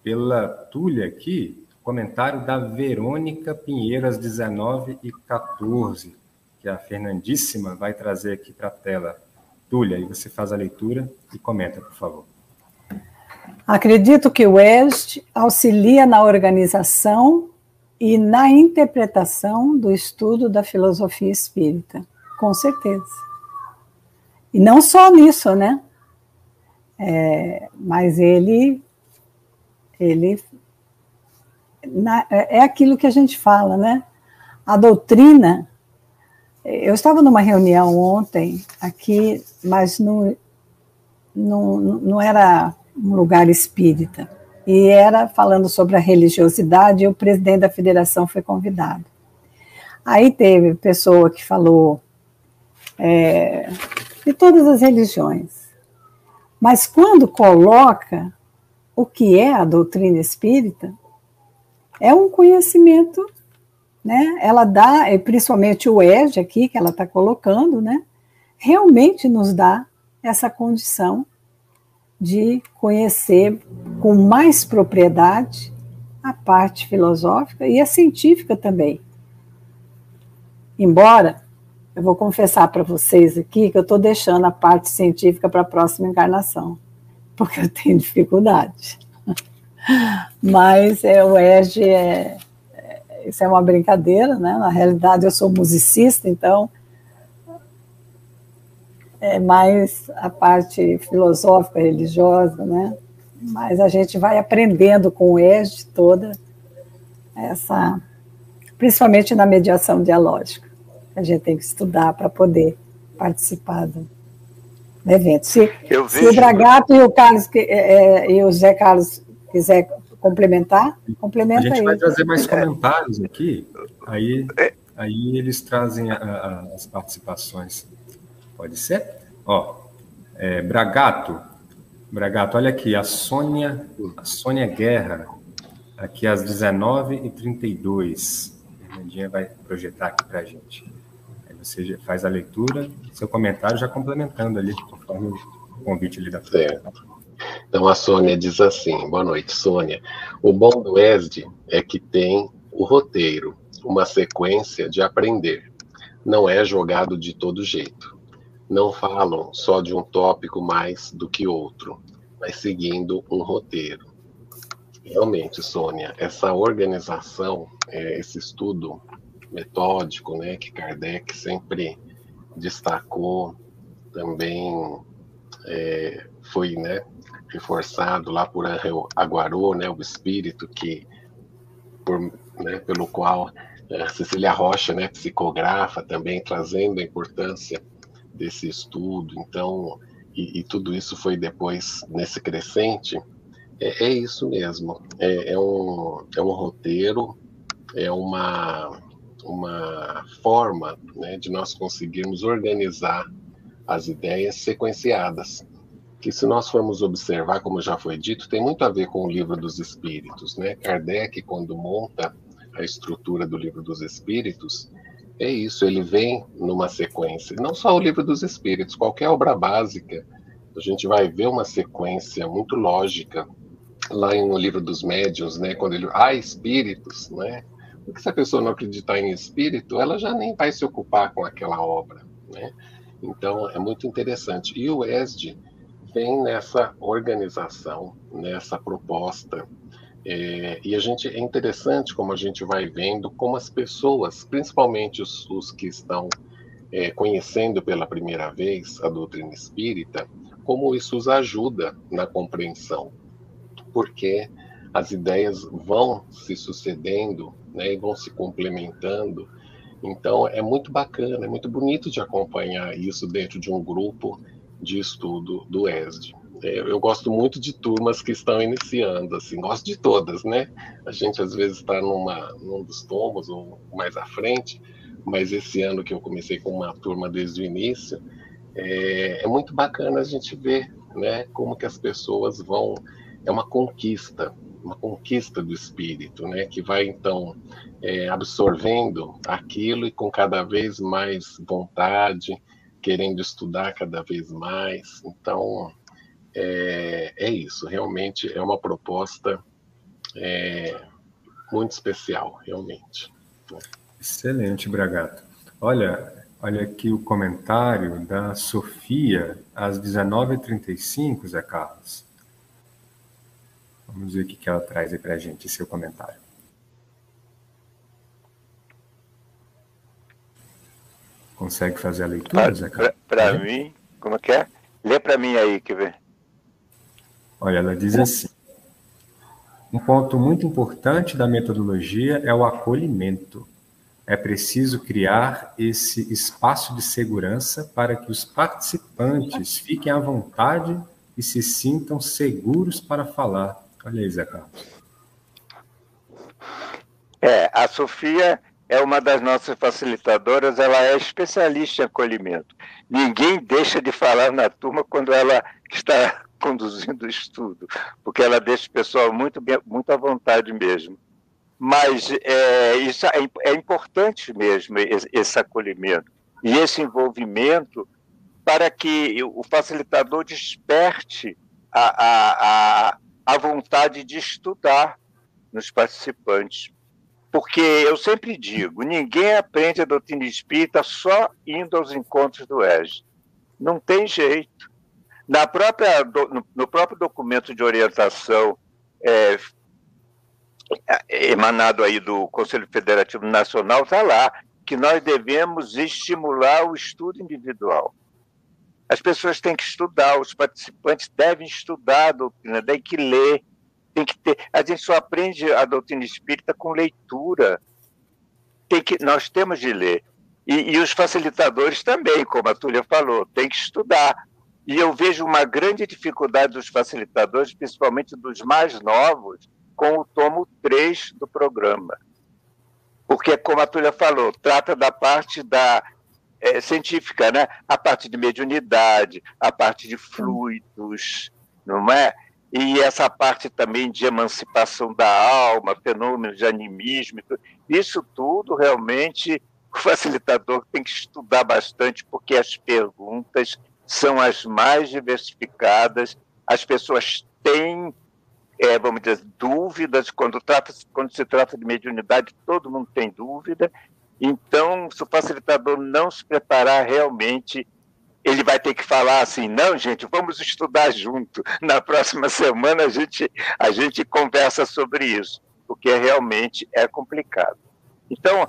pela Túlia aqui, comentário da Verônica Pinheiro, às 19h14, que a Fernandíssima vai trazer aqui para a tela. Túlia, aí você faz a leitura e comenta, por favor. Acredito que o ESD auxilia na organização e na interpretação do estudo da filosofia espírita, com certeza. E não só nisso, né? Mas ele é aquilo que a gente fala, né? A doutrina. Eu estava numa reunião ontem aqui, mas não era um lugar espírita, e era falando sobre a religiosidade, e o presidente da federação foi convidado. Aí teve pessoa que falou de todas as religiões, mas quando coloca o que é a doutrina espírita, é um conhecimento, né? Ela dá, principalmente o ESD aqui, que ela está colocando, né? Realmente nos dá essa condição de conhecer com mais propriedade a parte filosófica e a científica também. Embora, eu vou confessar para vocês aqui que eu estou deixando a parte científica para a próxima encarnação, porque eu tenho dificuldade. Mas o ESD isso é uma brincadeira, né? Na realidade, eu sou musicista, então é mais a parte filosófica, religiosa, né? Mas a gente vai aprendendo com o ESD toda essa, principalmente na mediação dialógica, a gente tem que estudar para poder participar do evento. Se o Bragato e o Carlos e o José Carlos quiser complementar, complementa aí. A gente vai trazer mais comentários aqui, aí eles trazem as participações. Pode ser? Ó, Bragato, olha aqui, a Sônia Guerra, aqui às 19h32. A Fernandinha vai projetar aqui para a gente. Aí você faz a leitura, seu comentário já complementando ali, conforme o convite ali da frente. Certo. Então a Sônia diz assim, boa noite, Sônia. O bom do ESD é que tem o roteiro, uma sequência de aprender. Não é jogado de todo jeito. Não falam só de um tópico mais do que outro, mas seguindo um roteiro. Realmente, Sônia, essa organização, esse estudo metódico, né, que Kardec sempre destacou, também foi, né, reforçado lá por Angel Aguaró, né, o espírito pelo qual Cecília Rocha, né, psicografa, também trazendo a importância desse estudo. Então, e tudo isso foi depois nesse crescente. É isso mesmo. É um roteiro, é uma forma, né, de nós conseguirmos organizar as ideias sequenciadas, que se nós formos observar, como já foi dito, tem muito a ver com o Livro dos Espíritos, né? Kardec, quando monta a estrutura do Livro dos Espíritos, é isso, ele vem numa sequência. Não só o Livro dos Espíritos, qualquer obra básica, a gente vai ver uma sequência muito lógica lá no Livro dos Médiuns, né? Quando ele espíritos, né? Porque se a pessoa não acreditar em espírito, ela já nem vai se ocupar com aquela obra, né? Então, é muito interessante. E o ESD vem nessa organização, nessa proposta. E é interessante como a gente vai vendo como as pessoas, principalmente os que estão conhecendo pela primeira vez a doutrina espírita, como isso os ajuda na compreensão, porque as ideias vão se sucedendo, né, e vão se complementando. Então, é muito bacana, é muito bonito de acompanhar isso dentro de um grupo de estudo do ESD. Eu gosto muito de turmas que estão iniciando, assim, gosto de todas, né? A gente, às vezes, está num dos tomos ou mais à frente, mas esse ano que eu comecei com uma turma desde o início, é muito bacana a gente ver, né, como que as pessoas vão... É uma conquista do espírito, né, que vai, então, absorvendo aquilo e com cada vez mais vontade, querendo estudar cada vez mais. Então, é isso, realmente é uma proposta muito especial, realmente. Excelente, Bragato. Olha, Olha aqui o comentário da Sofia, às 19h35, Zé Carlos. Vamos ver o que ela traz aí para a gente, seu comentário. Consegue fazer a leitura, Zé Carlos? Para mim, como é que é? Lê para mim aí, quer ver? Olha, ela diz assim: um ponto muito importante da metodologia é o acolhimento. É preciso criar esse espaço de segurança para que os participantes fiquem à vontade e se sintam seguros para falar. Olha aí, Zé Carlos. A Sofia é uma das nossas facilitadoras, ela é especialista em acolhimento. Ninguém deixa de falar na turma quando ela está conduzindo o estudo, porque ela deixa o pessoal muito à vontade mesmo. Mas isso é importante mesmo, esse acolhimento e esse envolvimento, para que o facilitador desperte a vontade de estudar nos participantes. Porque eu sempre digo, ninguém aprende a doutrina espírita só indo aos encontros do EJE. Não tem jeito. No próprio documento de orientação emanado aí do Conselho Federativo Nacional, está lá, que nós devemos estimular o estudo individual. As pessoas têm que estudar, os participantes devem estudar a doutrina, tem que ler, tem que ter. A gente só aprende a doutrina espírita com leitura. Nós temos de ler. E os facilitadores também, como a Túlia falou, tem que estudar. E eu vejo uma grande dificuldade dos facilitadores, principalmente dos mais novos, com o tomo 3 do programa. Porque, como a Túlia falou, trata da parte científica, né? A parte de mediunidade, a parte de fluidos, não é? E essa parte também de emancipação da alma, fenômenos de animismo, isso tudo realmente o facilitador tem que estudar bastante, porque as perguntas são as mais diversificadas, as pessoas têm vamos dizer, dúvidas, quando se trata de mediunidade, todo mundo tem dúvida. Então, se o facilitador não se preparar realmente, ele vai ter que falar assim: não, gente, vamos estudar junto. Na próxima semana a gente conversa sobre isso, porque realmente é complicado. Então,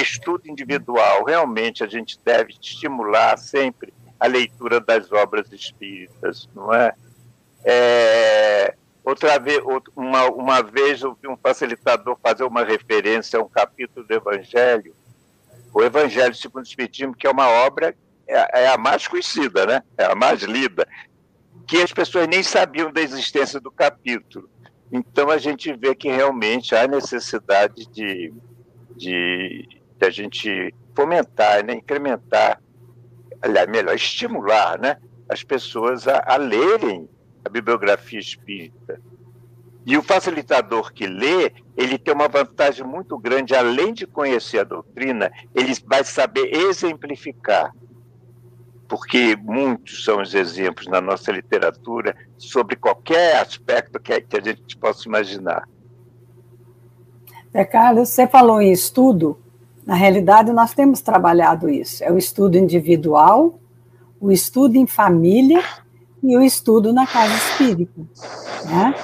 estudo individual, realmente a gente deve estimular sempre a leitura das obras espíritas, não é? Uma vez eu vi um facilitador fazer uma referência a um capítulo do Evangelho, o Evangelho segundo o Espiritismo, que é uma obra, é a mais conhecida, né? É a mais lida, que as pessoas nem sabiam da existência do capítulo. Então a gente vê que realmente há necessidade de a gente fomentar, né? Incrementar, aliás, melhor, estimular, né? As pessoas a lerem a bibliografia espírita. E o facilitador que lê, ele tem uma vantagem muito grande, além de conhecer a doutrina, ele vai saber exemplificar, porque muitos são os exemplos na nossa literatura sobre qualquer aspecto que a gente possa imaginar. Carlos, você falou em estudo, na realidade nós temos trabalhado isso, é o estudo individual, o estudo em família e o estudo na casa espírita, né?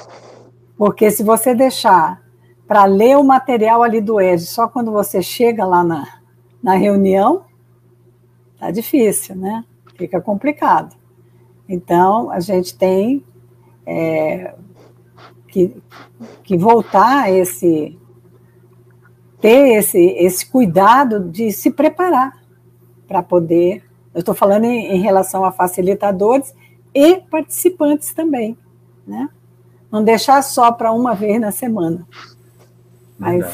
Porque se você deixar para ler o material ali do EJE só quando você chega lá na reunião, tá difícil, né? Fica complicado. Então, a gente tem que voltar a ter esse cuidado de se preparar para poder. Eu estou falando em relação a facilitadores e participantes também, né? Não deixar só para uma vez na semana. Mas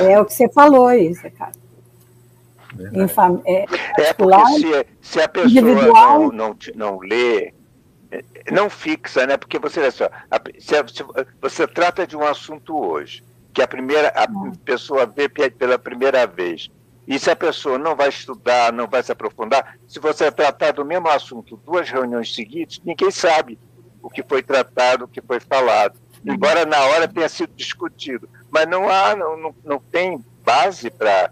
é o que você falou aí, Zé Carlos. Porque se a pessoa não lê, não fixa, né? Porque você, você trata de um assunto hoje, que a pessoa vê pela primeira vez, e se a pessoa não vai estudar, não vai se aprofundar, se você tratar do mesmo assunto 2 reuniões seguidas, ninguém sabe o que foi tratado, o que foi falado, embora na hora tenha sido discutido, mas não tem base para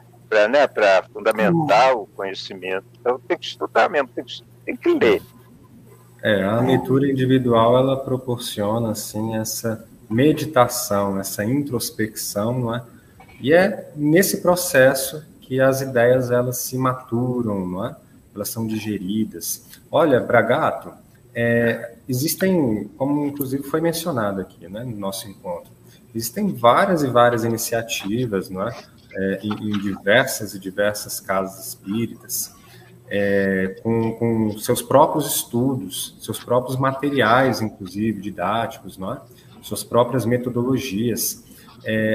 para fundamentar o conhecimento. Então tem que estudar mesmo, tem que ler. A leitura individual, ela proporciona assim essa meditação, essa introspecção, não é? E é nesse processo que as ideias elas se maturam, não é? Elas são digeridas. Olha, Bragato, existem, como inclusive foi mencionado aqui, né, no nosso encontro, existem várias e várias iniciativas, não é? Em diversas e diversas casas espíritas, com seus próprios estudos, seus próprios materiais, inclusive didáticos, não é? Suas próprias metodologias.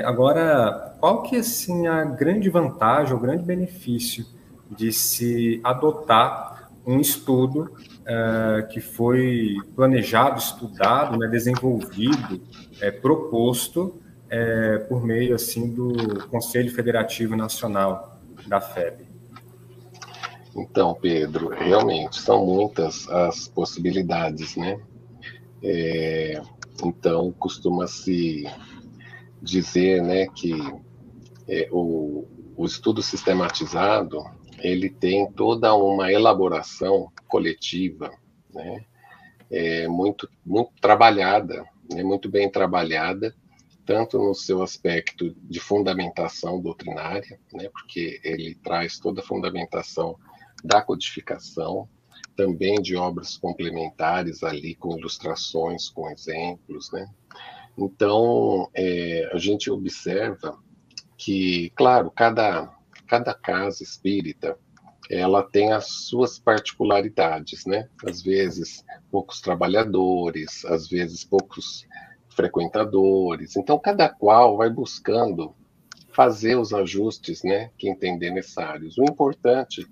Agora, qual que é assim, a grande vantagem, o grande benefício de se adotar um estudo que foi planejado, estudado, né, desenvolvido, proposto por meio assim do Conselho Federativo Nacional da FEB? Então, Pedro, realmente são muitas as possibilidades, né? Então, costuma-se dizer, né, que o estudo sistematizado ele tem toda uma elaboração coletiva, né? Muito trabalhada, né? Muito bem trabalhada, tanto no seu aspecto de fundamentação doutrinária, né? Porque ele traz toda a fundamentação da codificação, também de obras complementares ali, com ilustrações, com exemplos, né? Então, a gente observa que, claro, cada casa espírita, ela tem as suas particularidades, né? Às vezes, poucos trabalhadores, às vezes, poucos frequentadores. Então, cada qual vai buscando fazer os ajustes, né, que entender necessários. O importante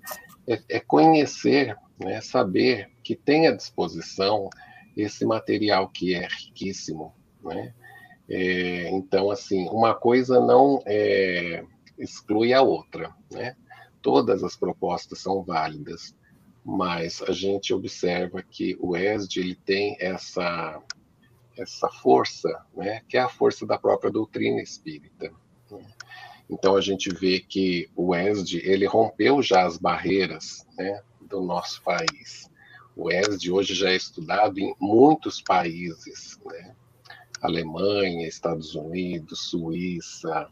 é conhecer, né, saber que tem à disposição esse material que é riquíssimo, né? Então, assim, uma coisa não exclui a outra, né? Todas as propostas são válidas, mas a gente observa que o ESD ele tem essa força, né, que é a força da própria doutrina espírita. Então a gente vê que o ESD ele rompeu já as barreiras, né, do nosso país. O ESD hoje já é estudado em muitos países, né? Alemanha, Estados Unidos, Suíça,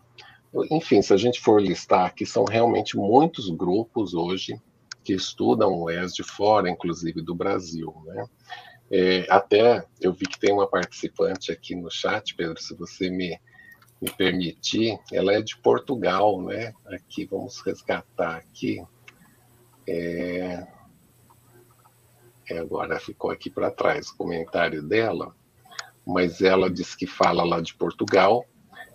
enfim, se a gente for listar aqui, são realmente muitos grupos hoje que estudam o ESD fora, inclusive do Brasil, né? Até eu vi que tem uma participante aqui no chat, Pedro, se você me permitir, ela é de Portugal, né? Aqui, vamos resgatar aqui. Agora ficou aqui para trás o comentário dela, mas ela disse que fala lá de Portugal,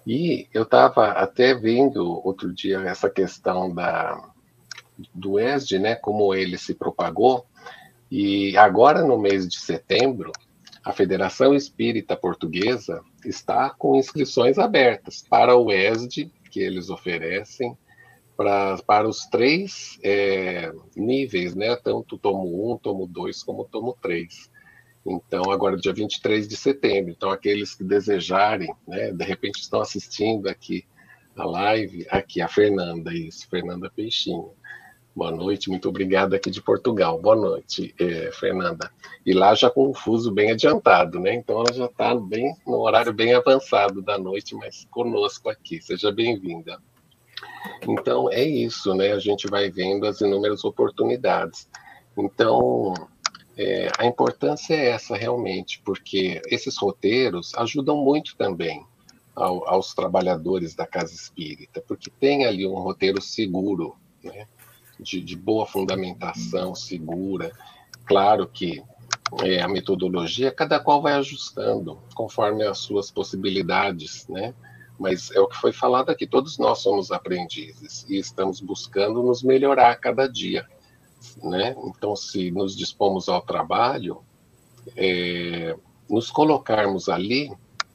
e eu estava até vendo outro dia essa questão do ESD, né? Como ele se propagou, e agora no mês de setembro, a Federação Espírita Portuguesa está com inscrições abertas para o ESD que eles oferecem para os 3 níveis, né? Tanto tomo 1, tomo 2, como tomo 3. Então, agora dia 23 de setembro. Então, aqueles que desejarem, né? De repente estão assistindo aqui a live, aqui a Fernanda, isso, Fernanda Peixinho. Boa noite, muito obrigado aqui de Portugal. Boa noite, Fernanda. E lá já com o fuso bem adiantado, né? Então ela já está bem no horário bem avançado da noite, mas conosco aqui. Seja bem-vinda. Então é isso, né? A gente vai vendo as inúmeras oportunidades. Então a importância é essa realmente, porque esses roteiros ajudam muito também aos trabalhadores da casa espírita, porque tem ali um roteiro seguro, né? De boa fundamentação, segura. Claro que a metodologia, cada qual vai ajustando conforme as suas possibilidades, né? Mas é o que foi falado aqui, todos nós somos aprendizes e estamos buscando nos melhorar a cada dia, né? Então, se nos dispomos ao trabalho, nos colocarmos ali,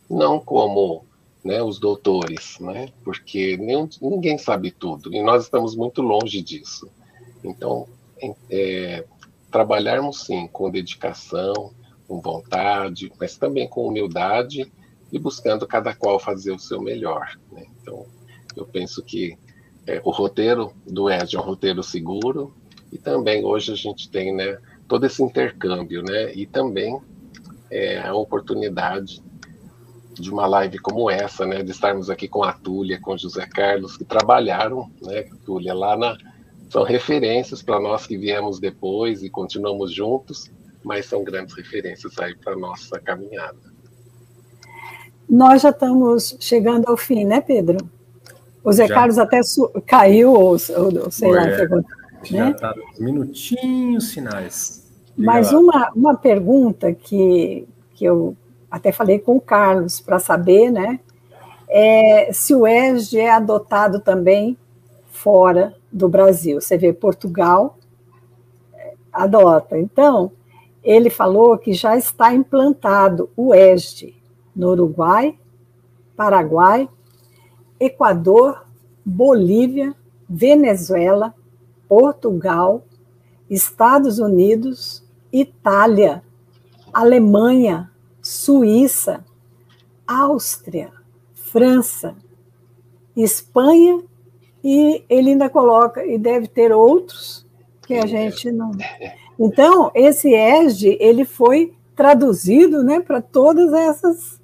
não como, né, os doutores, né? Porque ninguém sabe tudo, e nós estamos muito longe disso. Então, trabalharmos sim com dedicação, com vontade, mas também com humildade e buscando cada qual fazer o seu melhor, né? Então, eu penso que o roteiro do ESD é um roteiro seguro, e também hoje a gente tem, né, todo esse intercâmbio, né, e também a oportunidade de uma live como essa, né, de estarmos aqui com a Túlia, com o José Carlos, que trabalharam, né, Túlia, são referências para nós que viemos depois e continuamos juntos, mas são grandes referências aí para a nossa caminhada. Nós já estamos chegando ao fim, né, Pedro? O Zé Carlos até caiu, ou sei lá, já está nos minutinhos finais. Mas uma pergunta que eu até falei com o Carlos para saber, né, se o ESD é adotado também fora do Brasil. Você vê, Portugal adota. Então, ele falou que já está implantado o ESD no Uruguai, Paraguai, Equador, Bolívia, Venezuela, Portugal, Estados Unidos, Itália, Alemanha, Suíça, Áustria, França, Espanha, e ele ainda coloca, e deve ter outros que a gente não... Então, esse ESD, ele foi traduzido, né, para todas essas,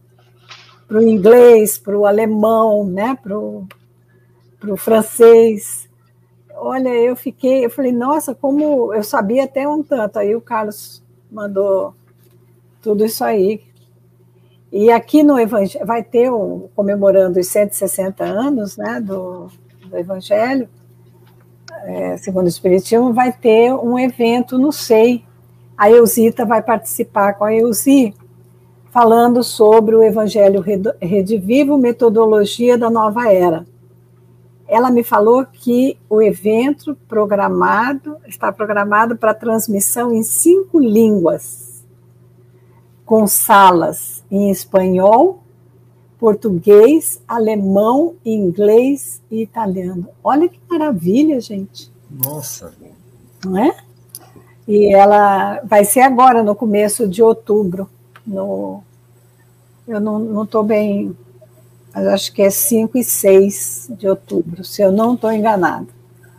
para o inglês, para o alemão, né, para o francês. Olha, eu falei, nossa, como eu sabia até um tanto. Aí o Carlos mandou tudo isso aí. E aqui no Evangelho, vai ter, comemorando os 160 anos, né, do Evangelho, segundo o Espiritismo, vai ter um evento no SEI. A Elzita vai participar com a Elzi, falando sobre o Evangelho Redivivo, metodologia da nova era. Ela me falou que o evento está programado para transmissão em 5 línguas, com salas em espanhol, português, alemão, inglês e italiano. Olha que maravilha, gente. Nossa. Não é? E ela vai ser agora, no começo de outubro. Eu não estou bem... Mas acho que é 5 e 6 de outubro, se eu não estou enganada.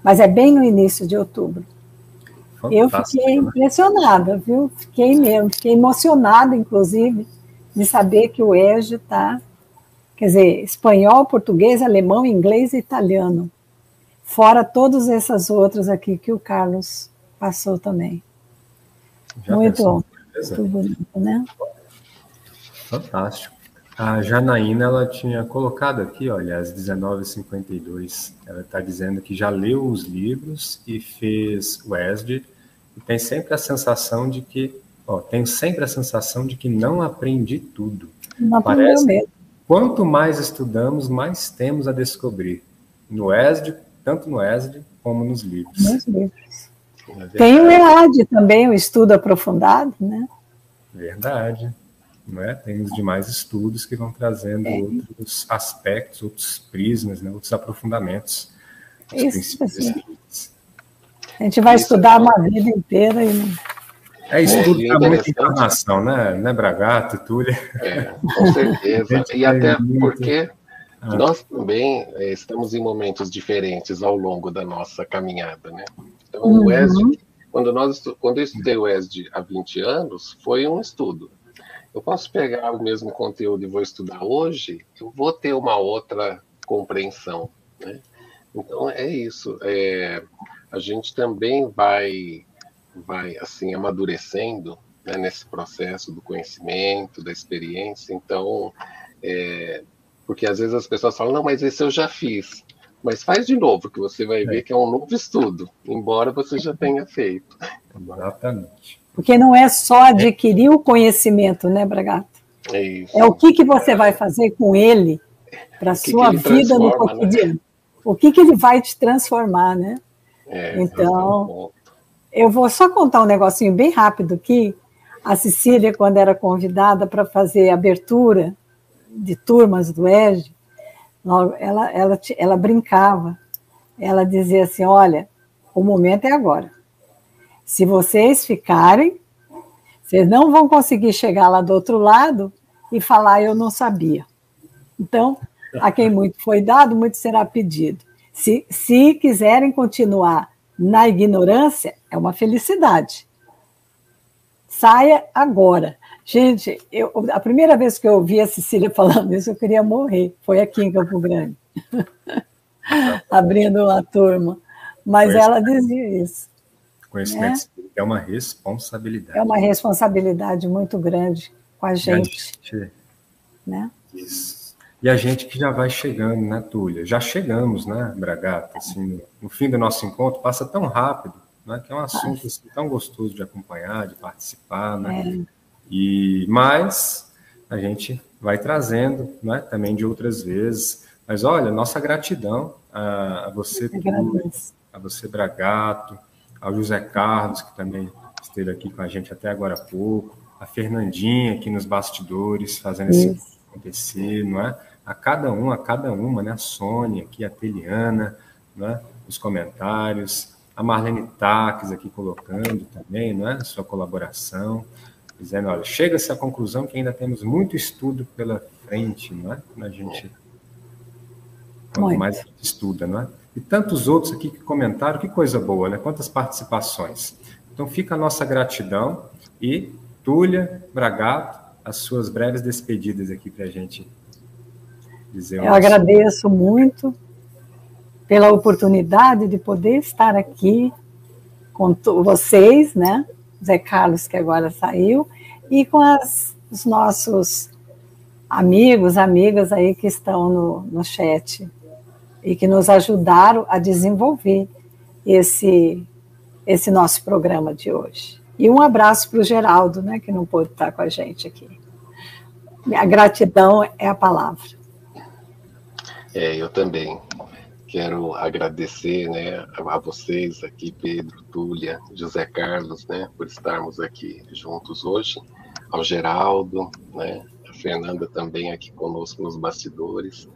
Mas é bem no início de outubro. Fantástico, eu fiquei impressionada, viu? Fiquei emocionada, inclusive, de saber que o ESD está, quer dizer, espanhol, português, alemão, inglês e italiano. Fora todas essas outras aqui que o Carlos passou também. Muito bonito, né? Fantástico. A Janaína, ela tinha colocado aqui, olha, às 19h52, ela está dizendo que já leu os livros e fez o ESD, e tem sempre a sensação de que, tenho sempre a sensação de que não aprendi tudo. Não aprendeu mesmo. Quanto mais estudamos, mais temos a descobrir. No ESD, tanto no ESD como nos livros. Nos livros. Tem o EAD também, o estudo aprofundado, né? Verdade. Não é? Tem os demais estudos que vão trazendo outros aspectos, outros prismas, né? Outros aprofundamentos. Isso. A gente vai estudar uma vida inteira. Estudo dá muita informação, né, Bragato, Túlia? Com certeza. E até porque nós também estamos em momentos diferentes ao longo da nossa caminhada, né? Então, o ESD, quando eu estudei o ESD há 20 anos, foi um estudo. Eu posso pegar o mesmo conteúdo e vou estudar hoje, eu vou ter uma outra compreensão, né? Então, é isso. A gente também vai assim, amadurecendo, né, nesse processo do conhecimento, da experiência. Então, porque às vezes as pessoas falam, não, mas esse eu já fiz. Mas faz de novo, que você vai ver que é um novo estudo, embora você já tenha feito. Exatamente. Porque não é só adquirir o conhecimento, né, Bragato? É isso. É o que você vai fazer com ele para a sua vida no cotidiano. Né? O que ele vai te transformar, né? Então, eu vou só contar um negocinho bem rápido aqui. A Cecília, quando era convidada para fazer abertura de turmas do ESD, ela brincava. Ela dizia assim, olha, o momento é agora. Se vocês ficarem, vocês não vão conseguir chegar lá do outro lado e falar, eu não sabia. Então, a quem muito foi dado, muito será pedido. Se quiserem continuar na ignorância, é uma felicidade. Saia agora. Gente, a primeira vez que eu ouvi a Cecília falando isso, eu queria morrer. Foi aqui em Campo Grande, abrindo uma turma. Mas ela dizia isso. Conhecimento espírita é uma responsabilidade. É uma responsabilidade muito grande com a gente. Né? Isso. E a gente que já vai chegando, né, Túlia? Já chegamos, né, Bragato? Assim, no fim do nosso encontro, passa tão rápido, né, que é um assunto assim, tão gostoso de acompanhar, de participar, né? Mas a gente vai trazendo, né, também de outras vezes. Mas olha, nossa gratidão a você, Túlia, a você, Bragato, ao José Carlos, que também esteve aqui com a gente até agora há pouco, a Fernandinha aqui nos bastidores, fazendo isso acontecer, não é? A cada uma, né? A Sônia aqui, a Teliana, né? Os comentários, a Marlene Taques aqui colocando também, não é? A sua colaboração, dizendo, olha, chega-se à conclusão que ainda temos muito estudo pela frente, não é? A gente, quanto mais a gente estuda, não é? E tantos outros aqui que comentaram, que coisa boa, né? Quantas participações. Então fica a nossa gratidão e Túlia, Bragato, as suas breves despedidas aqui para a gente dizer. Eu agradeço muito pela oportunidade de poder estar aqui com vocês, né? Zé Carlos, que agora saiu, e com os nossos amigos, amigas aí que estão no chat e que nos ajudaram a desenvolver esse nosso programa de hoje. E um abraço para o Geraldo, né, que não pôde estar com a gente aqui. A gratidão é a palavra. Eu também quero agradecer, né, a vocês aqui, Pedro, Túlia, José Carlos, né, por estarmos aqui juntos hoje, ao Geraldo, né, a Fernanda também aqui conosco nos bastidores,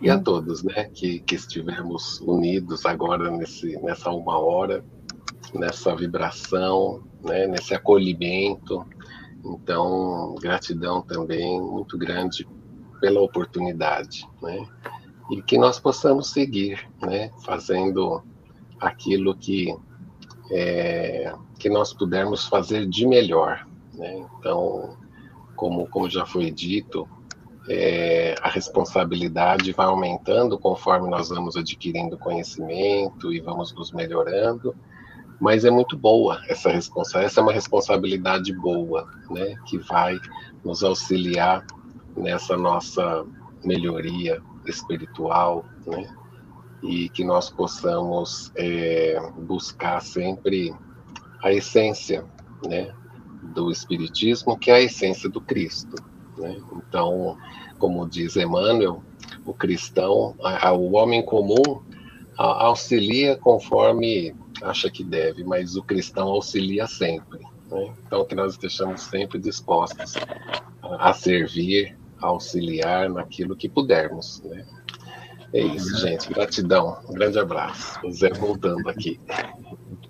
e a todos, né, que estivemos unidos agora nessa uma hora, nessa vibração, né, nesse acolhimento. Então, gratidão também muito grande pela oportunidade, né, e que nós possamos seguir, né, fazendo aquilo que nós pudermos fazer de melhor, né. Então, como já foi dito, a responsabilidade vai aumentando conforme nós vamos adquirindo conhecimento e vamos nos melhorando, mas é muito boa essa é uma responsabilidade boa, né, que vai nos auxiliar nessa nossa melhoria espiritual, né, e que nós possamos buscar sempre a essência, né, do Espiritismo, que é a essência do Cristo, né? Então, como diz Emmanuel, o cristão, o homem comum auxilia conforme acha que deve, mas o cristão auxilia sempre, né? Então, que nós estejamos sempre dispostos a servir, a auxiliar naquilo que pudermos, né? É isso, gente. Gratidão. Um grande abraço. O Zé voltando aqui.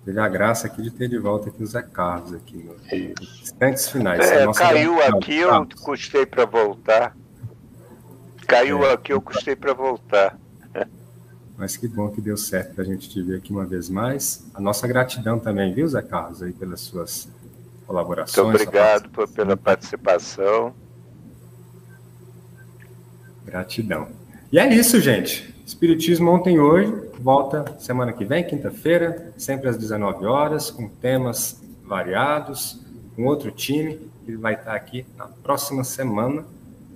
Teve a graça aqui de ter de volta aqui o Zé Carlos aqui nos instantes finais. Caiu aqui, eu custei para voltar. Aqui, eu custei para voltar. Mas que bom que deu certo para a gente te ver aqui uma vez mais. A nossa gratidão também, viu, Zé Carlos, aí pelas suas colaborações. Muito obrigado pela participação. Gratidão. E é isso, gente. Espiritismo ontem e hoje, volta semana que vem, quinta-feira, sempre às 19 horas, com temas variados, com outro time, que vai estar aqui na próxima semana.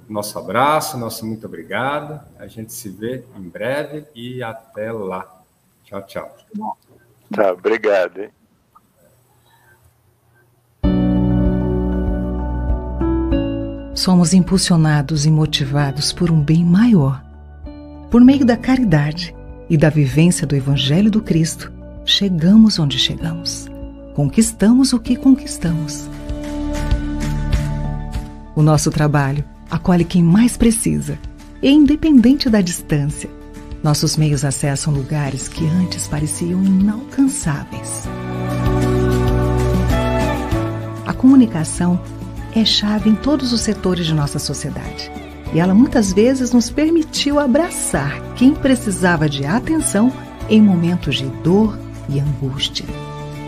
Nosso abraço, nosso muito obrigado. A gente se vê em breve e até lá. Tchau, tchau. Tá, obrigado, hein? Somos impulsionados e motivados por um bem maior. Por meio da caridade e da vivência do Evangelho do Cristo, chegamos onde chegamos. Conquistamos o que conquistamos. O nosso trabalho acolhe quem mais precisa, e independente da distância, nossos meios acessam lugares que antes pareciam inalcançáveis. A comunicação é chave em todos os setores de nossa sociedade. E ela muitas vezes nos permitiu abraçar quem precisava de atenção em momentos de dor e angústia.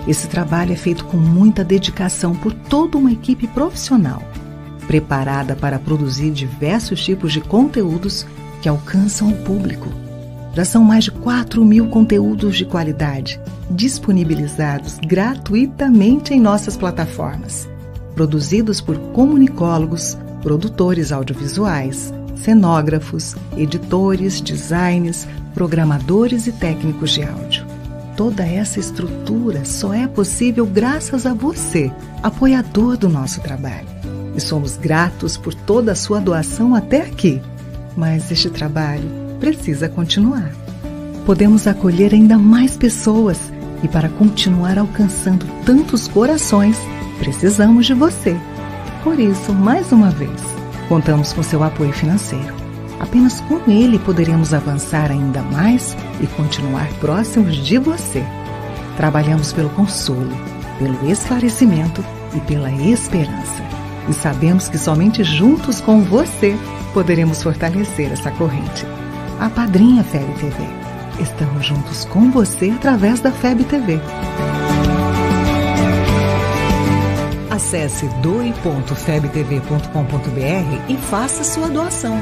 Esse trabalho é feito com muita dedicação por toda uma equipe profissional, preparada para produzir diversos tipos de conteúdos que alcançam o público. Já são mais de 4.000 conteúdos de qualidade disponibilizados gratuitamente em nossas plataformas, produzidos por comunicólogos, produtores audiovisuais, cenógrafos, editores, designers, programadores e técnicos de áudio. Toda essa estrutura só é possível graças a você, apoiador do nosso trabalho. E somos gratos por toda a sua doação até aqui. Mas este trabalho precisa continuar. Podemos acolher ainda mais pessoas e para continuar alcançando tantos corações, precisamos de você. Por isso, mais uma vez, contamos com seu apoio financeiro. Apenas com ele poderemos avançar ainda mais e continuar próximos de você. Trabalhamos pelo consolo, pelo esclarecimento e pela esperança. E sabemos que somente juntos com você poderemos fortalecer essa corrente. Apadrinhe a FEB TV. Estamos juntos com você através da FEB TV. Acesse doe.febtv.com.br e faça sua doação.